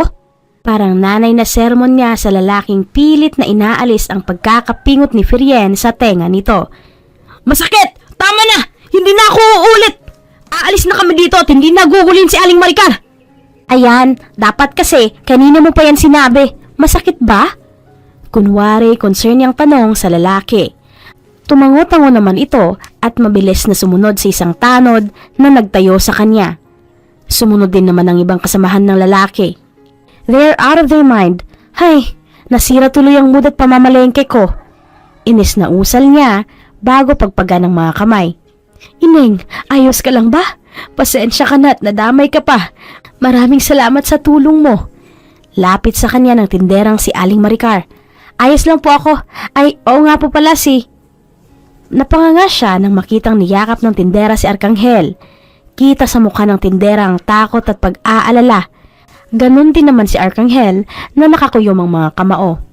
Parang nanay na sermon niya sa lalaking pilit na inaalis ang pagkakapingot ni Firien sa tenga nito. Masakit! Tama na! Hindi na ako uulit! Aalis na kami dito at hindi na gugulin si Aling Maricar! Ayan, dapat kasi kanina mo pa yan sinabi. Masakit ba? Kunwari, concern niyang tanong sa lalaki. Tumango-tango naman ito at mabilis na sumunod sa isang tanod na nagtayo sa kanya. Sumunod din naman ang ibang kasamahan ng lalaki. They're out of their mind. Hay, nasira tuloy ang mood at pamamalengke ko. Inis na usal niya bago pagpaga ng mga kamay. Ineng, ayos ka lang ba? Pasensya ka na at nadamay ka pa. Maraming salamat sa tulong mo. Lapit sa kanya ng tinderang si Aling Maricar. Ayos lang po ako. Ay, oo nga po pala si... Napanganga siya nang makitang niyakap ng tindera si Arkanghel. Kita sa mukha ng tindera ang takot at pag-aalala. Ganon din naman si Arkanghel na nakakuyom ang mga kamao.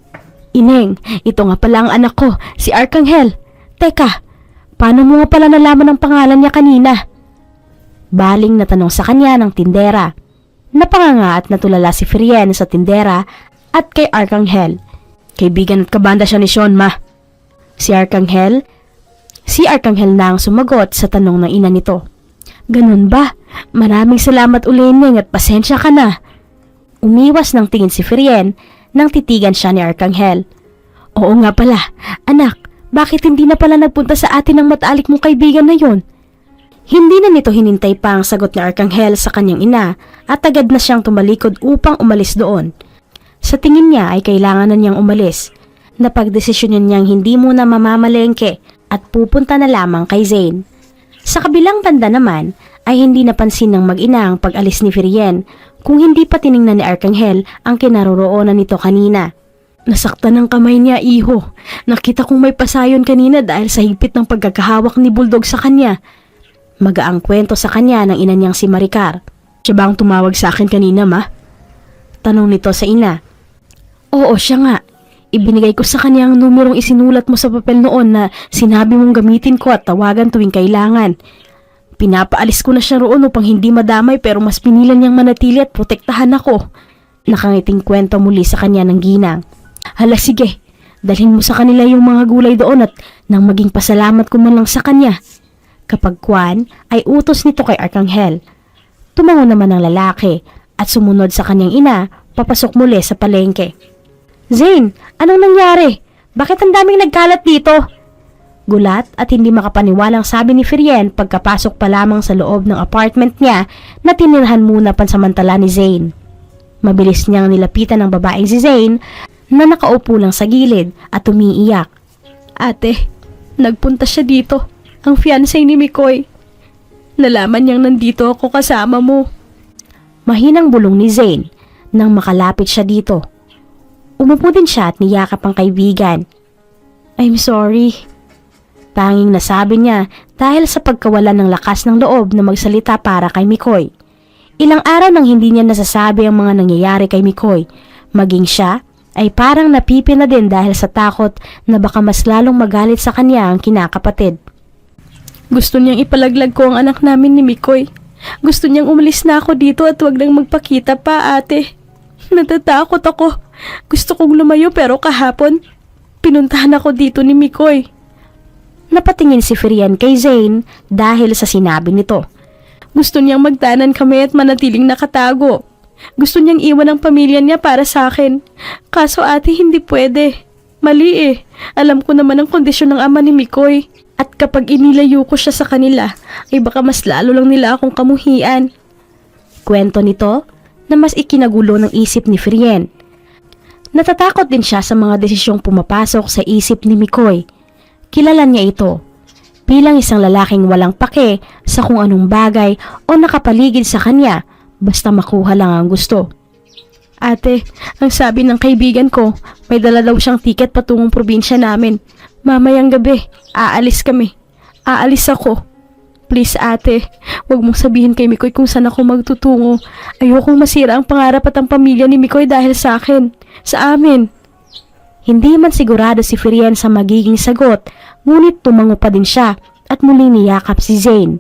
Ineng, ito nga pala ang anak ko, si Arkanghel. Teka, paano mo nga pala nalaman ang pangalan niya kanina? Baling na tanong sa kanya ng tindera. Napanganga at natulala si Firien sa tindera at kay Arkanghel. Kaibigan at kabanda siya ni Sean, ma. Si Arkanghel na ang sumagot sa tanong ng ina nito. Ganun ba? Maraming salamat uli, Neng, at pasensya ka na. Umiwas ng tingin si Firien nang titigan siya ni Arkanghel. Oo nga pala, anak, bakit hindi na pala nagpunta sa atin ang matalik mong kaibigan na yon? Hindi na nito hinintay pa ang sagot ni Arkanghel sa kanyang ina at agad na siyang tumalikod upang umalis doon. Sa tingin niya ay kailangan na niyang umalis. Napagdesisyonan niyang hindi muna mamamalengke at pupunta na lamang kay Zane. Sa kabilang banda naman ay hindi napansin ng mag-ina ang pag-alis ni Firien kung hindi pa tiningnan ni Arkanghel ang kinaroroonan nito kanina. Nasaktan ang kamay niya, iho. Nakita kong may pasayon kanina dahil sa higpit ng pagkakahawak ni Bulldog sa kanya. Magaang kwento sa kanya ng ina niyang si Maricar. Siya ba ang tumawag sa akin kanina, ma? Tanong nito sa ina. Oo, siya nga. Ibinigay ko sa kanya ang numerong isinulat mo sa papel noon na sinabi mong gamitin ko at tawagan tuwing kailangan. Pinapaalis ko na siya roon upang hindi madamay pero mas pinilan niyang manatili at protektahan ako. Nakangiting kwento muli sa kanya ng ginang. Hala sige, dalhin mo sa kanila yung mga gulay doon at nang maging pasalamat ko man lang sa kanya. Kapag kwan ay utos nito kay Arkanghel. Tumango naman ang lalaki at sumunod sa kanyang ina, papasok muli sa palengke. Zane, anong nangyari? Bakit ang daming nagkalat dito? Gulat at hindi makapaniwalang sabi ni Firien pagkapasok pa lamang sa loob ng apartment niya na tinirahan muna pansamantala ni Zane. Mabilis niyang nilapitan ng babaeng si Zane na nakaupo lang sa gilid at umiiyak. Ate, nagpunta siya dito, ang fiancé ni Mikoy. Nalaman niyang nandito ako kasama mo. Mahinang bulong ni Zane nang makalapit siya dito. Umupo din siya at niyakap ang kaibigan. I'm sorry. Tanging nasabi niya dahil sa pagkawalan ng lakas ng loob na magsalita para kay Mikoy. Ilang araw nang hindi niya nasasabi ang mga nangyayari kay Mikoy. Maging siya ay parang napipi na din dahil sa takot na baka mas lalong magalit sa kanya ang kinakapatid. Gusto niyang ipalaglag ko ang anak namin ni Mikoy. Gusto niyang umalis na ako dito at wag nang magpakita pa, ate. Natatakot ako. Gusto kong lumayo pero kahapon, pinuntahan ako dito ni Mikoy. Napatingin si Firien kay Zane dahil sa sinabi nito. Gusto niyang magtanan kami at manatiling nakatago. Gusto niyang iwan ang pamilya niya para sa akin. Kaso ate, hindi pwede. Mali eh. Alam ko naman ang kondisyon ng ama ni Mikoy. At kapag inilayo ko siya sa kanila, ay baka mas lalo lang nila akong kamuhian. Kwento nito na mas ikinagulo ng isip ni Firien. Natatakot din siya sa mga desisyong pumapasok sa isip ni Mikoy. Kilala niya ito bilang isang lalaking walang pake sa kung anong bagay o nakapaligid sa kanya basta makuha lang ang gusto. Ate, ang sabi ng kaibigan ko, may dala daw siyang tiket patungong probinsya namin. Mamayang gabi, aalis kami. Aalis ako. Please ate, wag mong sabihin kay Mikoy kung saan ako magtutungo. Ayokong masira ang pangarap at ang pamilya ni Mikoy dahil sa akin. Sa amin. Hindi man sigurado si Firien sa magiging sagot, ngunit tumango pa din siya at muli niyakap si Zane.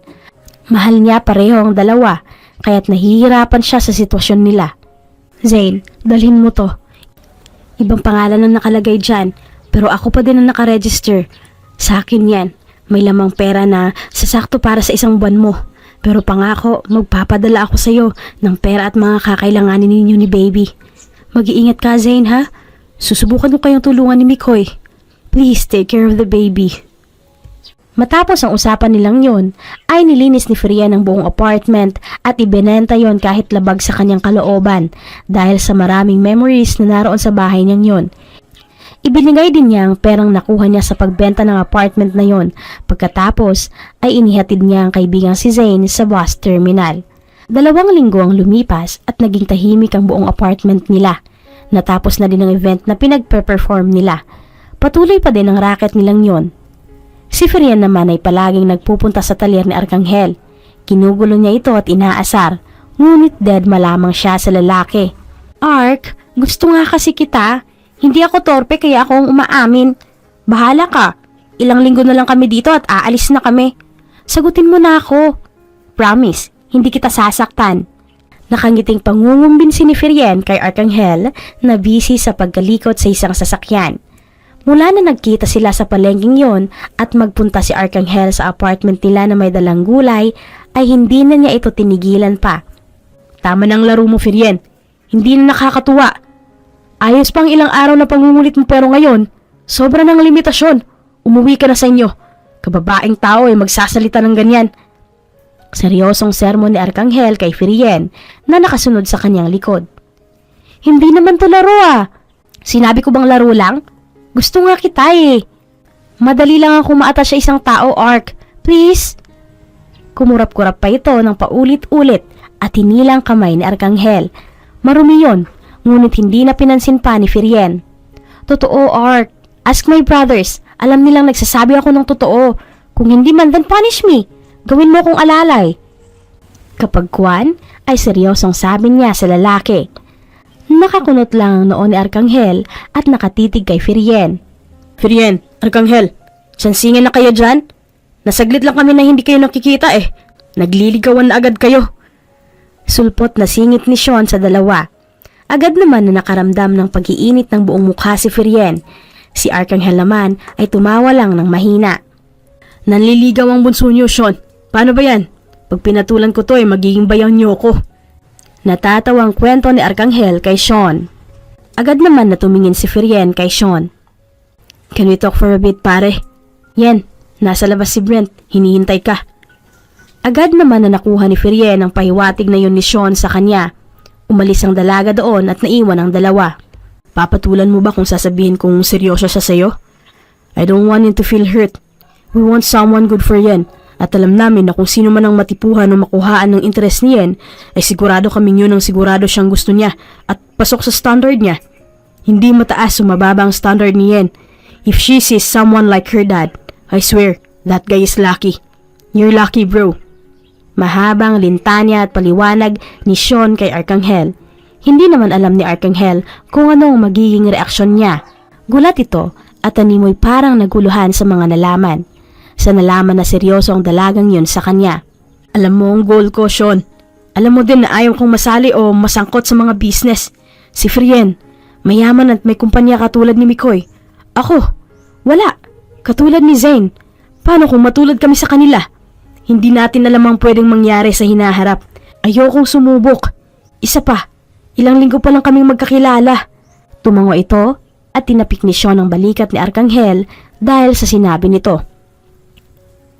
Mahal niya pareho ang dalawa, kaya't nahihirapan siya sa sitwasyon nila. Zane, dalhin mo to. Ibang pangalan ang nakalagay dyan, pero ako pa din ang nakaregister. Sa akin yan, may lamang pera na sasakto para sa isang buwan mo. Pero pangako, magpapadala ako sa iyo ng pera at mga kakailanganin ninyo ni baby. Mag-iingat ka, Zane, ha? Susubukan ko kayong tulungan ni Mikoy. Please take care of the baby. Matapos ang usapan nilang yon, ay nilinis ni Firien ang buong apartment at ibinenta yon kahit labag sa kanyang kalooban dahil sa maraming memories na naroon sa bahay niyang yon. Ibinigay din niya ang perang nakuha niya sa pagbenta ng apartment na yon. Pagkatapos ay inihatid niya ang kaibigang si Zane sa bus terminal. 2 linggo ang lumipas at naging tahimik ang buong apartment nila. Natapos na din ang event na pinagpe-perform nila. Patuloy pa din ang racket nilang yon. Si Firien naman ay palaging nagpupunta sa talyer ni Arkanghel. Kinugulo niya ito at inaasar, ngunit dead malamang siya sa lalaki. Ark, gusto nga kasi kita. Hindi ako torpe kaya ako ang umaamin. Bahala ka. Ilang linggo na lang kami dito at aalis na kami. Sagutin mo na ako. Promise, hindi kita sasaktan. Nakangiting pangungumbinsi ni Firien kay Arkanghel na busy sa pagkalikot sa isang sasakyan. Mula na nagkita sila sa palengking yon at magpunta si Arkanghel sa apartment nila na may dalang gulay, ay hindi na niya ito tinigilan pa. Tama ng laro mo, Firien. Hindi na nakakatuwa. Ayos pang ilang araw na pangungulit mo pero ngayon, sobra ng limitasyon. Umuwi ka na sa inyo. Kababaeng tao ay magsasalita ng ganyan. Seryosong sermon ni Arkanghel kay Firien na nakasunod sa kanyang likod. Hindi naman to laro ah. Sinabi ko bang laro lang? Gusto nga kita eh. Madali lang ang kumaata sa isang tao, Ark. Please? Kumurap-kurap pa ito ng paulit-ulit at hinilang kamay ni Arkanghel. Marumi yon, ngunit hindi na pinansin pa ni Firien. Totoo, Ark. Ask my brothers. Alam nilang nagsasabi ako ng totoo. Kung hindi man, then punish me. Gawin mo kong alalay. Kapag kuwan, ay seryosong sabi niya sa lalaki. Nakakunot lang ang noo ni Arkanghel at nakatitig kay Firien. Firien, Arkanghel, sansingin na kayo dyan? Nasaglit lang kami na hindi kayo nakikita eh. Nagliligawan na agad kayo. Sulpot na singit ni Sean sa dalawa. Agad naman na nakaramdam ng pag-iinit ng buong mukha si Firien. Si Arkanghel naman ay tumawa lang ng mahina. Nanliligaw ang bunso niyo, Sean. Paano ba yan? Pag pinatulan ko to ay magiging bayaw niyo ko. Natatawang kwento ni Arkanghel kay Sean. Agad naman na tumingin si Firien kay Sean. Can we talk for a bit, pare? Yan, nasa labas si Brent. Hinihintay ka. Agad naman na nakuha ni Firien ang pahiwatig na yun ni Sean sa kanya. Umalis ang dalaga doon at naiwan ang dalawa. Papatulan mo ba kung sasabihin kong seryoso siya sa'yo? I don't want him to feel hurt. We want someone good for Yen. At alam namin na kung sino man ang matipuhan o makuhaan ng interes ni Yen, ay sigurado kaming yun ang sigurado siyang gusto niya at pasok sa standard niya. Hindi mataas o mababa ang standard ni Yen. If she sees someone like her dad, I swear, that guy is lucky. You're lucky, bro. Mahabang lintanya at paliwanag ni Sean kay Arkanghel. Hindi naman alam ni Arkanghel kung anong magiging reaksyon niya. Gulat ito at animoy parang naguluhan sa mga nalaman. Sa nalaman na seryoso ang dalagang yun sa kanya. Alam mo ang goal ko, Sean. Alam mo din na ayaw kong masali o masangkot sa mga business. Si Firien, mayaman at may kumpanya katulad ni Mikoy. Ako, wala. Katulad ni Zane. Paano kung matulad kami sa kanila? Hindi natin alam ang pwedeng mangyari sa hinaharap. Ayokong sumubok. Isa pa, ilang linggo pa lang kaming magkakilala. Tumango ito at tinapik ni Sean ang balikat ni Arkanghel dahil sa sinabi nito.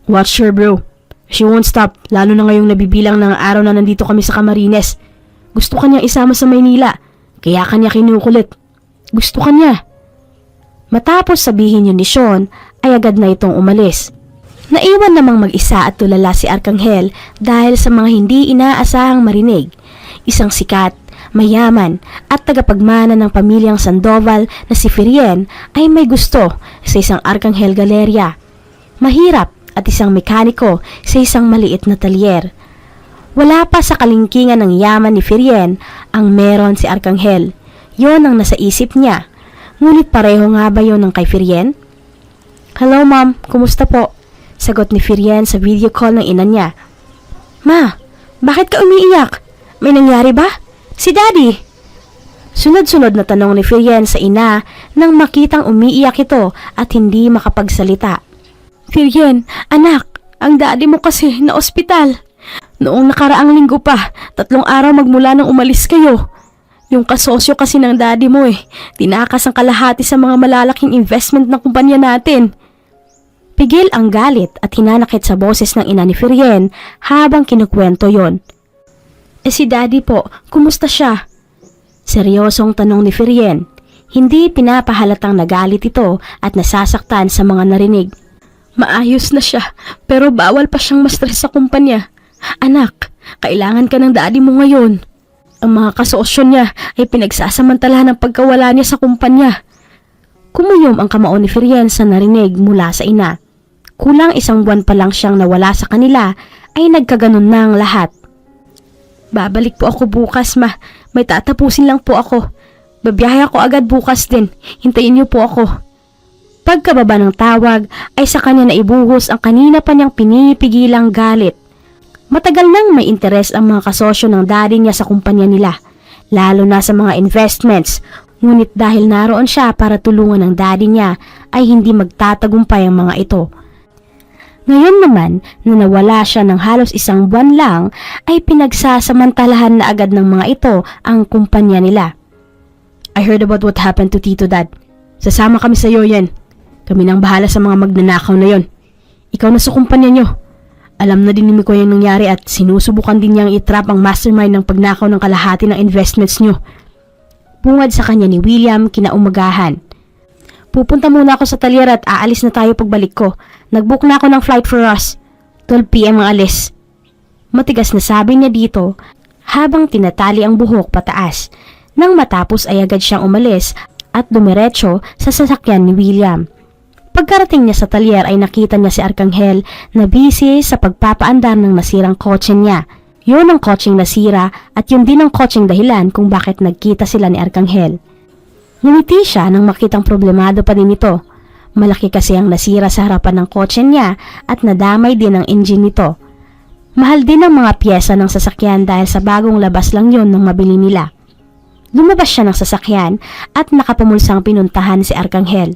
Watch her, bro. She won't stop, lalo na ngayong nabibilang ng araw na nandito kami sa Camarines. Gusto kanyang isama sa Maynila, kaya kanya kinukulit. Gusto kanya. Matapos sabihin yun ni Sean, ay agad na itong umalis. Naiwan namang mag-isa at tulala si Arkanghel dahil sa mga hindi inaasahang marinig. Isang sikat, mayaman at tagapagmana ng pamilyang Sandoval na si Firien ay may gusto sa isang Arkanghel Galleria. Mahirap at isang mekaniko sa isang maliit na talyer. Wala pa sa kalingkingan ng yaman ni Firien ang meron si Arkanghel. Yon ang nasa isip niya. Ngunit pareho nga ba yun ng kay Firien? Hello ma'am, kumusta po? Sagot ni Firien sa video call ng ina niya. Ma, bakit ka umiiyak? May nangyari ba? Si Daddy! Sunod-sunod na tanong ni Firien sa ina nang makitang umiiyak ito at hindi makapagsalita. Firien, anak, ang daddy mo kasi na ospital. Noong nakaraang linggo pa, 3 araw magmula nang umalis kayo. Yung kasosyo kasi ng daddy mo tinakas ang kalahati sa mga malalaking investment ng kumpanya natin. Pigil ang galit at hinanakit sa boses ng ina ni Firien habang kinukwento yon. Si daddy po, kumusta siya? Seryosong tanong ni Firien. Hindi pinapahalatang nagalit ito at nasasaktan sa mga narinig. Maayos na siya, pero bawal pa siyang ma-stress sa kumpanya. Anak, kailangan ka ng daddy mo ngayon. Ang mga kasosyo niya ay pinagsasamantalahan ng pagkawala niya sa kumpanya. Kumuyom ang kamao ni Firien sa narinig mula sa ina. Kulang 1 buwan pa lang siyang nawala sa kanila ay nagkaganon na ang lahat. Babalik po ako bukas, ma. May tatapusin lang po ako. Babiyahe ako agad bukas din. Hintayin niyo po ako. Pagkababa ng tawag ay sa kanya naibuhos ang kanina pa niyang pinipigilang galit. Matagal nang may interes ang mga kasosyo ng daddy niya sa kumpanya nila, lalo na sa mga investments. Ngunit dahil naroon siya para tulungan ng daddy niya ay hindi magtatagumpay ang mga ito. Ngayon naman na nawala siya ng halos 1 buwan lang ay pinagsasamantalahan na agad ng mga ito ang kumpanya nila. I heard about what happened to Tito Dad. Sasama kami sa iyo yan. Kami nang bahala sa mga magnanakaw na yon. Ikaw na sa kumpanya nyo. Alam na din ni Miko yung nangyari at sinusubukan din niyang itrap ang mastermind ng pagnakaw ng kalahati ng investments nyo. Bungad sa kanya ni William kinaumagahan. Pupunta muna ako sa talyer at aalis na tayo pagbalik ko. Nagbook na ako ng flight for us. 12 p.m. ang alis. Matigas na sabi niya dito habang tinatali ang buhok pataas. Nang matapos ay agad siyang umalis at dumiretso sa sasakyan ni William. Pagkarating niya sa talyer ay nakita niya si Arcangel na busy sa pagpapaandar ng nasirang kotse niya. Yun ang kotseng nasira at yun din ang kotseng dahilan kung bakit nagkita sila ni Arcangel. Ngumiti siya nang makitang problemado pa din ito. Malaki kasi ang nasira sa harapan ng kotse niya at nadamay din ang engine nito. Mahal din ang mga pyesa ng sasakyan dahil sa bagong labas lang yon nang mabili nila. Lumabas siya ng sasakyan at nakapamulsang pinuntahan si Arcangel.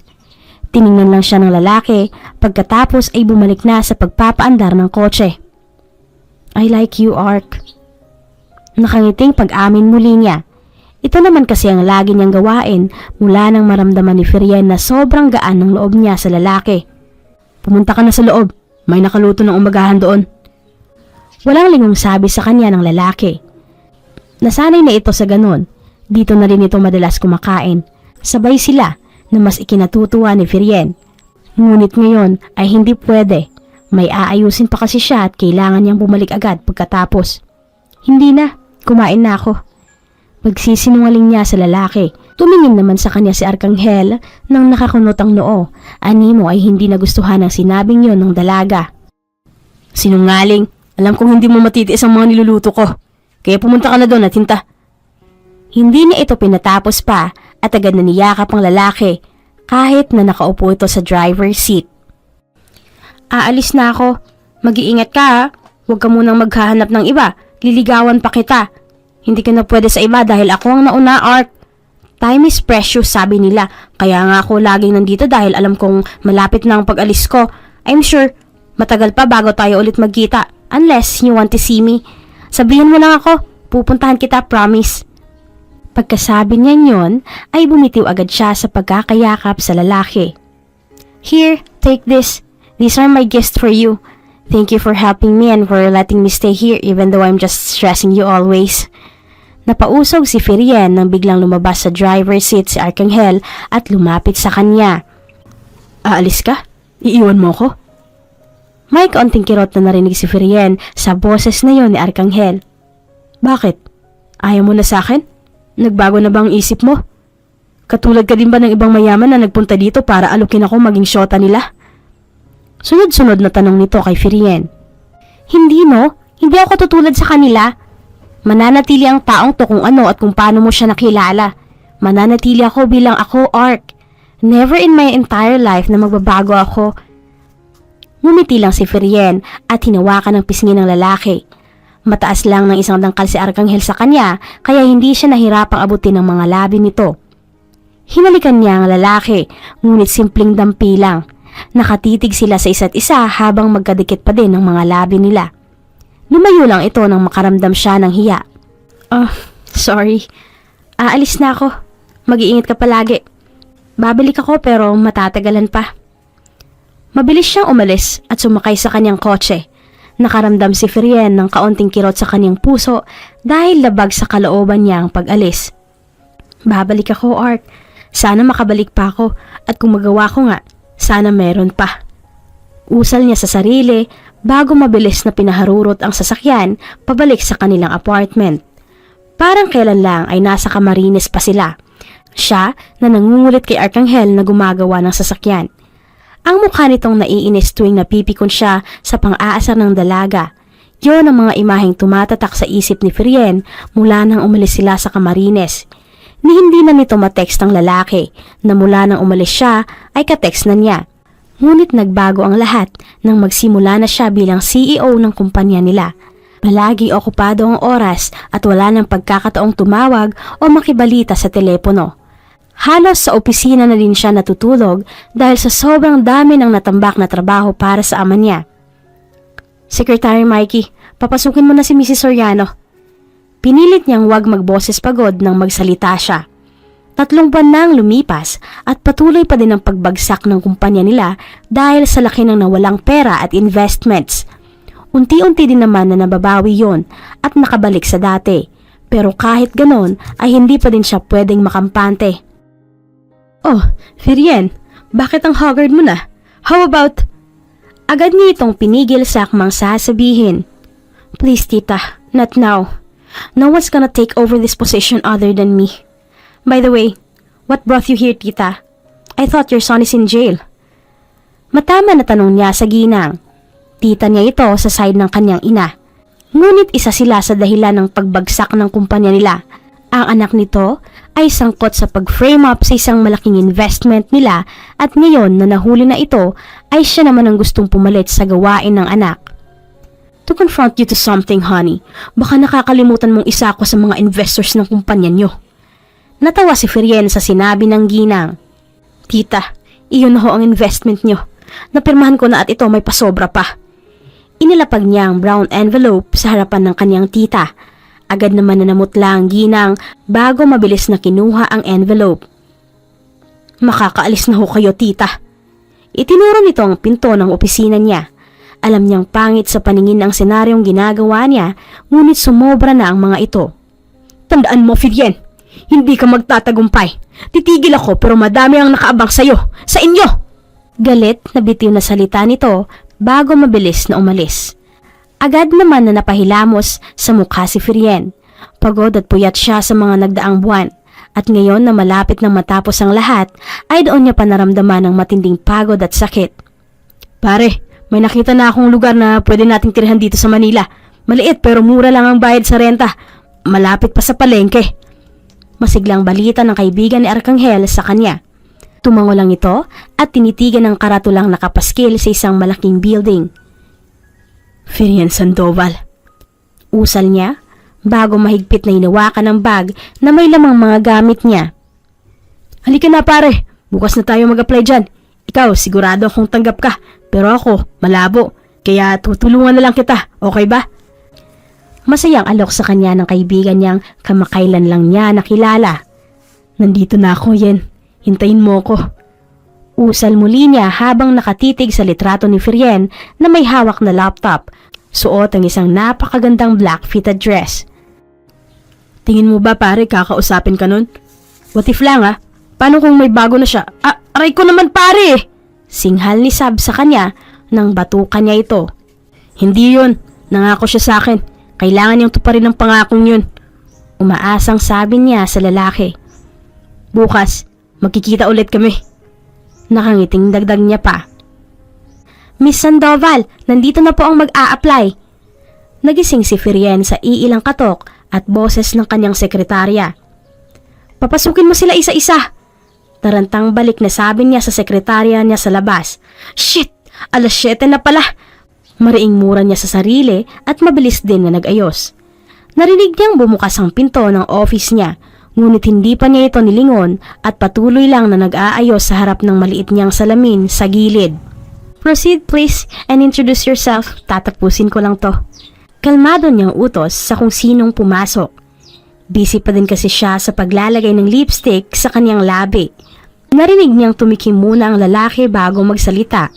Tiningnan lang siya ng lalaki pagkatapos ay bumalik na sa pagpapaandar ng kotse. I like you, Arc. Nakangiting pag-amin muli niya. Ito naman kasi ang lagi niyang gawain mula nang maramdaman ni Firien na sobrang gaan ng loob niya sa lalaki. Pumunta ka na sa loob, may nakaluto ng umagahan doon. Walang lingong sabi sa kanya ng lalaki. Nasanay na ito sa ganon, dito na rin ito madalas kumakain. Sabay sila na mas ikinatutuwa ni Firien. Ngunit ngayon ay hindi pwede, may aayusin pa kasi siya at kailangan niyang bumalik agad pagkatapos. Hindi na, kumain na ako. Magsisinungaling niya sa lalaki. Tumingin naman sa kanya si Arcangel nang nakakunot ang noo. Animo ay hindi nagustuhan ang sinabing yon ng dalaga. Sinungaling, alam kong hindi mo matitiis ang mga niluluto ko. Kaya pumunta ka na doon at hinta. Hindi na ito pinatapos pa at agad na niyakap ang lalaki kahit na nakaupo ito sa driver's seat. Aalis na ako. Mag-iingat ka ha. Huwag ka munang maghahanap ng iba. Liligawan pa kita. Hindi ka na pwede sa iba dahil ako ang nauna, Art. Time is precious, sabi nila. Kaya nga ako laging nandito dahil alam kong malapit na ang pag-alis ko. I'm sure, matagal pa bago tayo ulit magkita. Unless you want to see me. Sabihin mo lang ako, pupuntahan kita, promise. Pagkasabi niya yon, ay bumitiw agad siya sa pagkakayakap sa lalaki. Here, take this. These are my gifts for you. Thank you for helping me and for letting me stay here even though I'm just stressing you always. Napausog si Firien nang biglang lumabas sa driver's seat si Arcangel at lumapit sa kanya. Aalis ka? Iiwan mo ko? May kaunting kirot na narinig si Firien sa boses na yon ni Arcangel. Bakit? Ayaw mo na sa akin? Nagbago na ba ang isip mo? Katulad ka din ba ng ibang mayaman na nagpunta dito para alukin ako maging syota nila? Sunod-sunod na tanong nito kay Firien. Hindi no, hindi ako tutulad sa kanila. Mananatili ang taong to kung ano at kung paano mo siya nakilala. Mananatili ako bilang ako, Arc. Never in my entire life na magbabago ako. Ngumiti lang si Ferien at hinawakan ng pisngi ng lalaki. Mataas lang ng isang dangkal si Arkanghel sa kanya kaya hindi siya nahirapang abutin ng mga labi nito. Hinalikan niya ang lalaki, ngunit simpleng dampi lang. Nakatitig sila sa isa't isa habang magkadikit pa din ang mga labi nila. Lumayo lang ito nang makaramdam siya ng hiya. Sorry. Aalis na ako. Mag-iingat ka palagi. Babalik ako pero matatagalan pa. Mabilis siyang umalis at sumakay sa kanyang kotse. Nakaramdam si Ferien ng kaunting kirot sa kanyang puso dahil labag sa kalooban niya ang pag-alis. Babalik ako, Art. Sana makabalik pa ako at kung magawa ko nga, sana meron pa. Usal niya sa sarili bago mabilis na pinaharurot ang sasakyan pabalik sa kanilang apartment. Parang kailan lang ay nasa Camarines pa sila. Siya na nangungulit kay Arkanghel na gumagawa ng sasakyan. Ang mukha nitong naiinis tuwing napipikon siya sa pang-aasar ng dalaga. Yun ang mga imaheng tumatatak sa isip ni Ferien mula nang umalis sila sa Camarines. Ni hindi na nito matext ang lalaki na mula nang umalis siya ay katext na niya. Ngunit nagbago ang lahat nang magsimula na siya bilang CEO ng kumpanya nila. Palagi okupado ang oras at wala nang pagkakataong tumawag o makibalita sa telepono. Halos sa opisina na din siya natutulog dahil sa sobrang dami ng natambak na trabaho para sa ama niya. Secretary Mikey, papasukin mo na si Mrs. Soriano. Pinilit niyang wag magboses pagod nang magsalita siya. 3 buwan na ang lumipas at patuloy pa din ang pagbagsak ng kumpanya nila dahil sa laki ng nawalang pera at investments. Unti-unti din naman na nababawi yon at nakabalik sa dati. Pero kahit ganon ay hindi pa din siya pwedeng makampante. Oh, Ferien, bakit ang haggard mo na? How about... Agad niya itong pinigil sa akmang sasabihin. Please, tita, not now. No one's gonna take over this position other than me. By the way, what brought you here, tita? I thought your son is in jail. Matama na tanong niya sa ginang. Tita niya ito sa side ng kanyang ina. Ngunit isa sila sa dahilan ng pagbagsak ng kumpanya nila. Ang anak nito ay sangkot sa pag-frame up sa isang malaking investment nila at ngayon na nahuli na ito ay siya naman ang gustong pumalit sa gawain ng anak. To confront you to something, honey, baka nakakalimutan mong isa ako sa mga investors ng kumpanya nyo. Natawa si Ferien sa sinabi ng ginang. Tita, iyon na ho ang investment nyo. Napirmahan ko na at ito may pasobra pa. Inilapag niya ang brown envelope sa harapan ng kanyang tita. Agad naman nanamutla ang ginang bago mabilis na kinuha ang envelope. Makakaalis na ho kayo, tita. Itinuro nito ang pinto ng opisina niya. Alam niyang pangit sa paningin ang senaryong ginagawa niya, ngunit sumobra na ang mga ito. Tandaan mo, Ferien, hindi ka magtatagumpay. Titigil ako pero madami ang nakaabang sa'yo, sa inyo. Galit na bitiw na salita nito bago mabilis na umalis. Agad naman na napahilamos sa mukha si Ferien. Pagod at puyat siya sa mga nagdaang buwan. At ngayon na malapit nang matapos ang lahat, ay doon niya panaramdaman ng matinding pagod at sakit. Pare, may nakita na akong lugar na pwede nating tirahan dito sa Manila. Maliit pero mura lang ang bayad sa renta. Malapit pa sa palengke. Masiglang balita ng kaibigan ni Arkanghel sa kanya. Tumango lang ito at tinitigan ng karatulang nakapaskil sa isang malaking building. Ferien Sandoval. Usal niya bago mahigpit na hinawakan ng bag na may lamang mga gamit niya. Halika na pare, bukas na tayo mag-apply dyan. Ikaw sigurado akong tanggap ka, pero ako malabo, kaya tutulungan na lang kita, okay ba? Masayang alok sa kanya ng kaibigan niyang kamakailan lang niya nakilala. Nandito na ako, Yen. Hintayin mo ko. Usal muli niya habang nakatitig sa litrato ni Ferien na may hawak na laptop. Suot ang isang napakagandang black fitted dress. Tingin mo ba pare kakausapin ka nun? What if lang Paano kung may bago na siya? Aray ko naman pare! Singhal ni Sab sa kanya nang batukan niya ito. Hindi yun. Nangako siya sa akin. Kailangan niyang tuparin ang pangakong yun. Umaasang sabi niya sa lalaki. Bukas, magkikita ulit kami. Nakangiting dagdag niya pa. Miss Sandoval, nandito na po ang mag-a-apply. Nagising si Ferien sa iilang katok at boses ng kanyang sekretarya. Papasukin mo sila isa-isa. Tarantang balik na sabi niya sa sekretarya niya sa labas. Shit! 7:00 na pala! Mariing mura niya sa sarili at mabilis din na nag-ayos. Narinig niyang bumukas ang pinto ng office niya, ngunit hindi pa niya ito nilingon at patuloy lang na nag-aayos sa harap ng maliit niyang salamin sa gilid. Proceed please and introduce yourself. Tatapusin ko lang to. Kalmado niyang utos sa kung sinong pumasok. Busy pa din kasi siya sa paglalagay ng lipstick sa kanyang labi. Narinig niyang tumikim muna ang lalaki bago magsalita.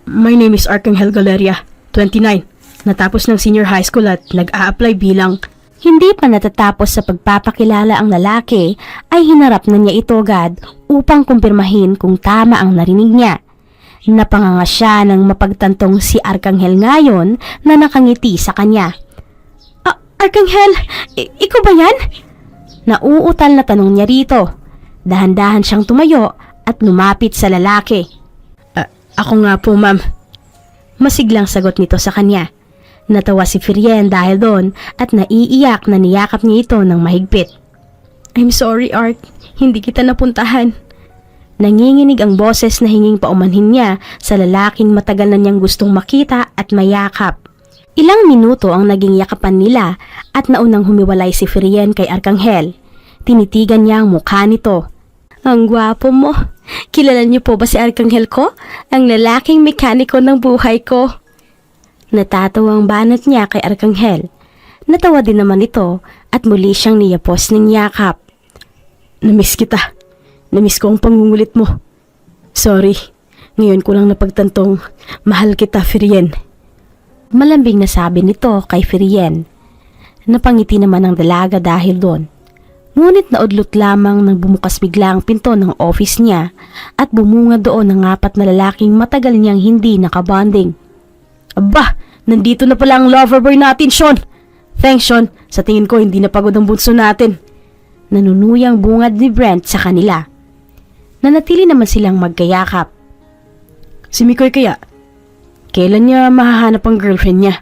My name is Arcangel Galeria, 29. Natapos ng senior high school at nag-a-apply bilang... Hindi pa natatapos sa pagpapakilala ang lalaki ay hinarap na niya ito agad upang kumpirmahin kung tama ang narinig niya. Napanganga siya nang mapagtantong si Arcangel ngayon na nakangiti sa kanya. Arcangel, ikaw ba yan? Nauutal na tanong niya rito. Dahan-dahan siyang tumayo at lumapit sa lalaki. Ako nga po, ma'am. Masiglang sagot nito sa kanya. Natawa si Firien dahil doon at naiiyak na niyakap niya ito ng mahigpit. I'm sorry, Art. Hindi kita napuntahan. Nanginginig ang boses na hinging paumanhin niya sa lalaking matagal na niyang gustong makita at mayakap. Ilang minuto ang naging yakapan nila at naunang humiwalay si Firien kay Arcangel. Tinitigan niya ang mukha nito. Ang gwapo mo. Kilala niyo po ba si Arcangel ko? Ang lalaking mekaniko ng buhay ko. Natatawang banat niya kay Arcangel. Natawa din naman ito at muli siyang niyapos ng yakap. Namiss kita. Namiss ko ang pangungulit mo. Sorry, ngayon ko lang napagtantong mahal kita, Firien. Malambing na sabi nito kay Firien. Napangiti naman ang dalaga dahil doon. Ngunit naudlot lamang nang bumukas bigla ang pinto ng office niya at bumunga doon ang 4 na lalaking matagal niyang hindi nakabonding. Aba, nandito na pala ang lover boy natin, Sean. Thanks, Sean. Sa tingin ko hindi na pagod ang bunso natin. Nanunuyang bungad ni Brent sa kanila. Nanatili naman silang magkayakap. Si Mikoy kaya? Kailan niya mahahanap ang girlfriend niya?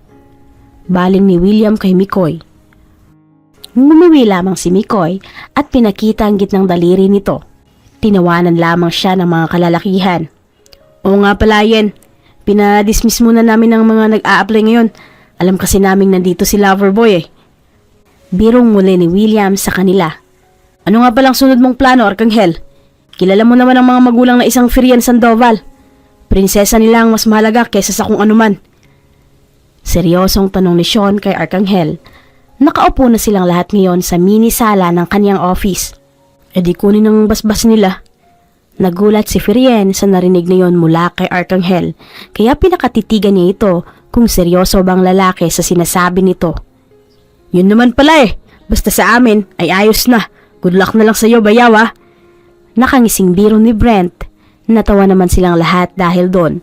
Baling ni William kay Mikoy. Ngumiwi lamang si Mikoy at pinakita ang gitnang daliri nito. Tinawanan lamang siya ng mga kalalakihan. Oo nga pala yan. Pinadismiss muna namin ang mga nag-a-apply ngayon. Alam kasi naming nandito si Loverboy eh. Birong muli ni William sa kanila. Ano nga palang sunod mong plano, Arcangel? Kilala mo naman ang mga magulang na isang Firien Sandoval. Prinsesa nila ang mas mahalaga kaysa sa kung anuman. Seryosong tanong ni Sean kay Arcangel. Nakaupo na silang lahat ngayon sa mini sala ng kanyang office. E di kunin ang basbas nila. Nagulat si Firien sa narinig na yon mula kay Arcangel, kaya pinakatitigan niya ito kung seryoso bang lalaki sa sinasabi nito. Yun naman pala eh, basta sa amin ay ayos na. Good luck na lang sa'yo, bayaw ah. Nakangising biro ni Brent. Natawa naman silang lahat dahil doon.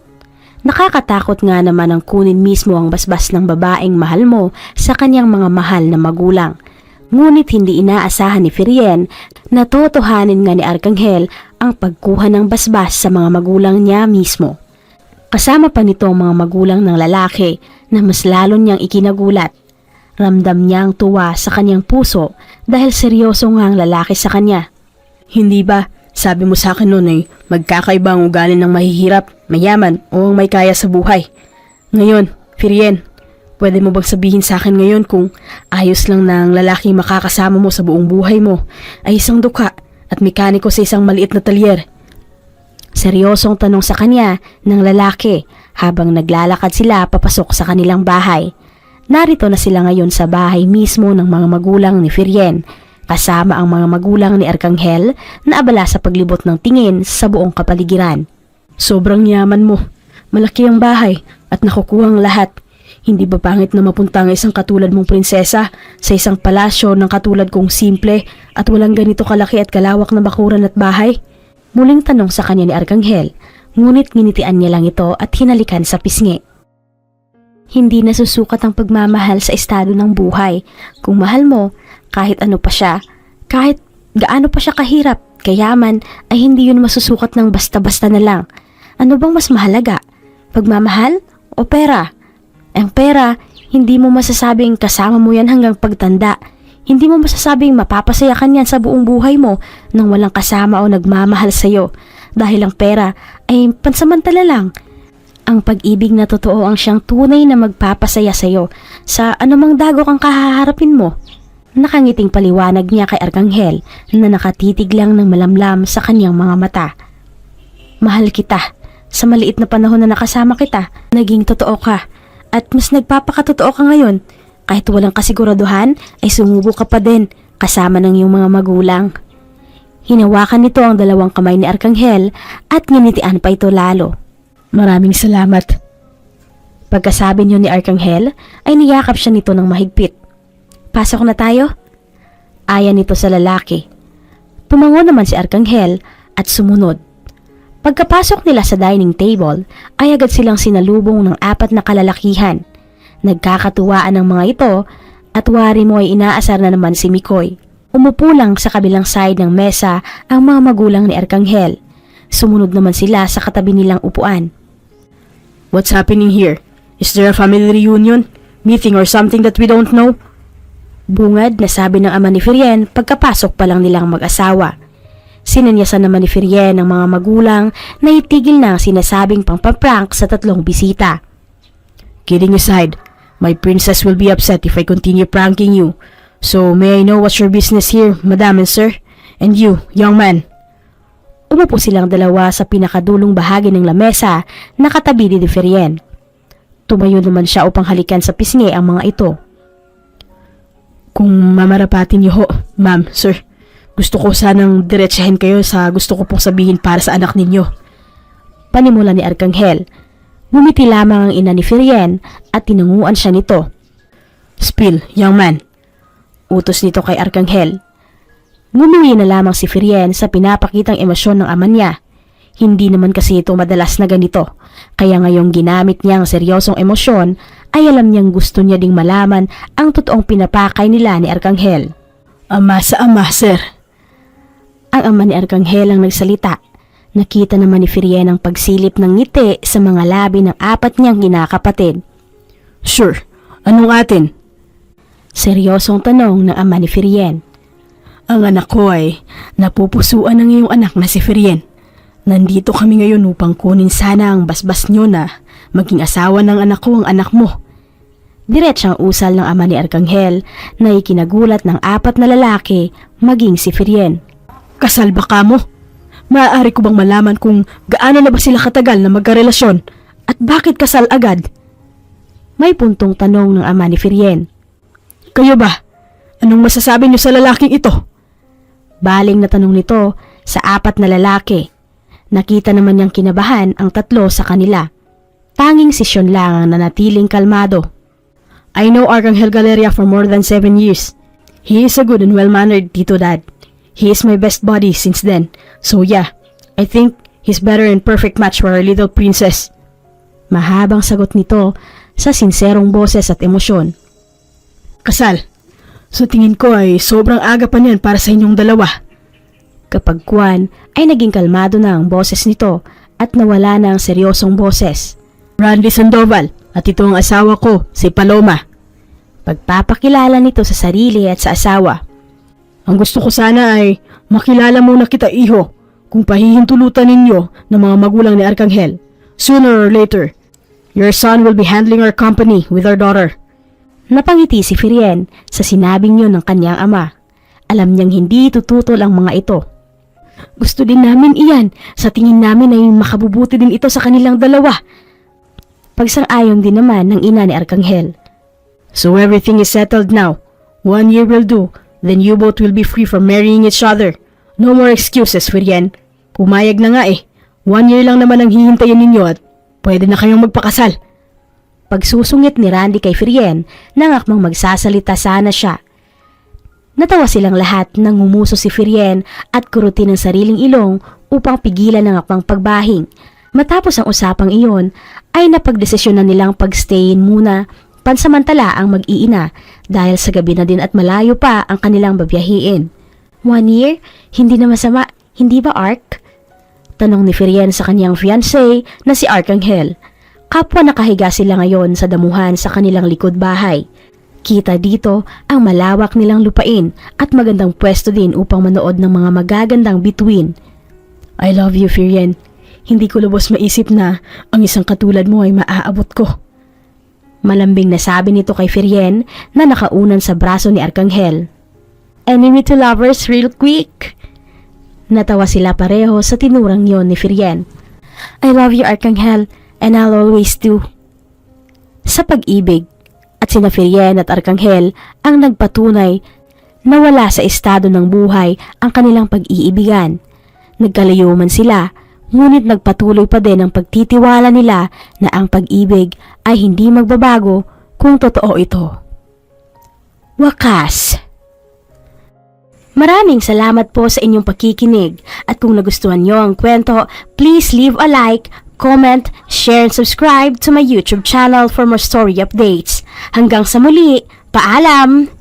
Nakakatakot nga naman ang kunin mismo ang basbas ng babaeng mahal mo sa kanyang mga mahal na magulang. Ngunit hindi inaasahan ni Firien na totohanin nga ni Arcangel ang pagkuha ng basbas sa mga magulang niya mismo. Kasama pa nito ang mga magulang ng lalaki na mas lalo niyang ikinagulat. Ramdam niya ang tuwa sa kanyang puso dahil seryoso nga ang lalaki sa kanya. Hindi ba? Sabi mo sa akin noon ay magkakaiba ang ugali ng mahihirap, mayaman o ang may kaya sa buhay. Ngayon, Firien, pwede mo bang sabihin sa akin ngayon kung ayos lang na ang lalaking makakasama mo sa buong buhay mo ay isang dukha at mekaniko sa isang maliit na talyer? Seryosong tanong sa kanya ng lalaki habang naglalakad sila papasok sa kanilang bahay. Narito na sila ngayon sa bahay mismo ng mga magulang ni Firien, kasama ang mga magulang ni Arcangel na abala sa paglibot ng tingin sa buong kapaligiran. Sobrang yaman mo. Malaki ang bahay at nakukuha ang lahat. Hindi ba pangit na mapunta ang isang katulad mong prinsesa sa isang palasyo ng katulad kong simple at walang ganito kalaki at kalawak na bakuran at bahay? Muling tanong sa kanya ni Arcangel, ngunit nginitian niya lang ito at hinalikan sa pisngi. Hindi nasusukat ang pagmamahal sa estado ng buhay. Kung mahal mo, kahit ano pa siya, kahit gaano pa siya kahirap, kayaman, ay hindi yun masusukat ng basta-basta na lang. Ano bang mas mahalaga? Pagmamahal o pera? Ang pera, hindi mo masasabing kasama mo yan hanggang pagtanda. Hindi mo masasabing mapapasaya ka niyan sa buong buhay mo nang walang kasama o nagmamahal sa'yo dahil ang pera ay pansamantala lang. Ang pag-ibig na totoo ang siyang tunay na magpapasaya sa'yo sa anumang dagok ang kahaharapin mo. Nakangiting paliwanag niya kay Arkanghel na nakatitig lang ng malamlam sa kanyang mga mata. Mahal kita. Sa maliit na panahon na nakasama kita, naging totoo ka. At mas nagpapakatotoo ka ngayon. Kahit walang kasiguraduhan, ay sumubo ka pa din kasama ng iyong mga magulang. Hinawakan nito ang dalawang kamay ni Arkanghel at nginitian pa ito lalo. Maraming salamat. Pagkasabi niyo ni Arkanghel, ay niyakap siya nito ng mahigpit. Pasok na tayo? Aya nito sa lalaki. Tumango naman si Arkanghel at sumunod. Pagkapasok nila sa dining table, ay agad silang sinalubong ng 4 na kalalakihan. Nagkakatuwaan ang mga ito at wari mo ay inaasar na naman si Mikoy. Umupo lang sa kabilang side ng mesa ang mga magulang ni Arkanghel. Sumunod naman sila sa katabi nilang upuan. What's happening here? Is there a family reunion? Meeting or something that we don't know? Bungad na sabi ng ama ni Firien pagkapasok pa lang nilang mag-asawa. Sinanyasan naman ni Firien ng mga magulang na itigil na ang sinasabing pangpaprank sa 3 bisita. Kidding aside, my princess will be upset if I continue pranking you. So may I know what's your business here, madam and sir? And you, young man? Umupo silang dalawa sa pinakadulong bahagi ng lamesa na katabi ni Firien. Tumayo naman siya upang halikan sa pisngi ang mga ito. Kung mamarapatin niyo ho, ma'am, sir, gusto ko sanang diretsahin kayo sa gusto ko pong sabihin para sa anak ninyo. Panimula ni Arkanghel. Bumiti lamang ang ina ni Firien at tinanguan siya nito. Spill, young man. Utos nito kay Arkanghel. Ngumuwi na lamang si Firien sa pinapakitang emosyon ng ama niya. Hindi naman kasi ito madalas na ganito. Kaya ngayong ginamit niya ang seryosong emosyon ay alam niyang gusto niya ding malaman ang totoong pinapakay nila ni Arkanghel. Ama sa ama, sir. Ang ama ni Arkanghel ang nagsalita. Nakita naman ni Firien ang pagsilip ng ngiti sa mga labi ng 4 niyang kinakapatid. Sure, anong atin? Seryosong tanong ng ama ni Firien. Ang anak ko ay napupusuan ng iyong anak na si Firien. Nandito kami ngayon upang kunin sana ang basbas niyo na maging asawa ng anak ko ang anak mo. Diretsang usal ng ama ni Arkanghel na ikinagulat ng 4 na lalaki maging si Firien. Kasal ba ka mo? Maaari ko bang malaman kung gaano na ba sila katagal na magkarelasyon at bakit kasal agad? May puntong tanong ng ama ni Firien. Kayo ba? Anong masasabi niyo sa lalaking ito? Baling na tanong nito sa 4 na lalaki. Nakita naman niyang kinabahan ang 3 sa kanila. Tanging si Sean lang ang nanatiling kalmado. I know Arkanghel Galeria for more than 7 years. He is a good and well-mannered Tito Dad. He is my best buddy since then. So yeah, I think he's better and perfect match for our little princess. Mahabang sagot nito sa sinserong boses at emosyon. Kasal. So tingin ko ay sobrang aga pa niyan para sa inyong dalawa. Kapag kuwan ay naging kalmado na ang boses nito at nawala na ang seryosong boses. Randy Sandoval at ito ang asawa ko, si Paloma. Pagpapakilala nito sa sarili at sa asawa. Ang gusto ko sana ay makilala muna kita, iho, kung pahihintulutan ninyo ng mga magulang ni Arkanghel. Sooner or later, your son will be handling our company with our daughter. Napangiti si Firien sa sinabing yun ng kanyang ama. Alam niyang hindi tututol ang mga ito. Gusto din namin iyan. Sa tingin namin ay makabubuti din ito sa kanilang dalawa. Pagsang-ayon din naman ng ina ni Arkanghel. So everything is settled now. 1 year will do. Then you both will be free from marrying each other. No more excuses, Firien. Pumayag na nga eh. 1 year lang naman ang hihintayin ninyo at pwede na kayong magpakasal. Pagsusungit ni Randy kay Firien, nangakmang magsasalita sana siya. Natawa silang lahat nang ngumuso si Firien at kurutin ang sariling ilong upang pigilan ang akmang pagbahing. Matapos ang usapang iyon, ay napagdesisyon na nilang pagstayin muna pansamantala ang mag-iina dahil sa gabi na din at malayo pa ang kanilang babiyahiin. 1 year? Hindi na masama, hindi ba Ark? Tanong ni Firien sa kanyang fiancé na si Arkanghel. Kapwa nakahiga sila ngayon sa damuhan sa kanilang likod bahay. Kita dito ang malawak nilang lupain at magandang pwesto din upang manood ng mga magagandang bituin. I love you, Firien. Hindi ko lubos maisip na ang isang katulad mo ay maaabot ko. Malambing na sabi nito kay Firien na nakaunan sa braso ni Arkanghel. Enemy to lovers real quick. Natawa sila pareho sa tinurang yon ni Firien. I love you, Arkanghel, and I'll always do. Sa pag-ibig, at sina Firien at Arkanghel ang nagpatunay na wala sa estado ng buhay ang kanilang pag-iibigan. Nagkalayo man sila, ngunit nagpatuloy pa din ang pagtitiwala nila na ang pag-ibig ay hindi magbabago kung totoo ito. Wakas! Maraming salamat po sa inyong pakikinig at kung nagustuhan nyo ang kwento, please leave a like, comment, share and subscribe to my YouTube channel for more story updates. Hanggang sa muli, paalam!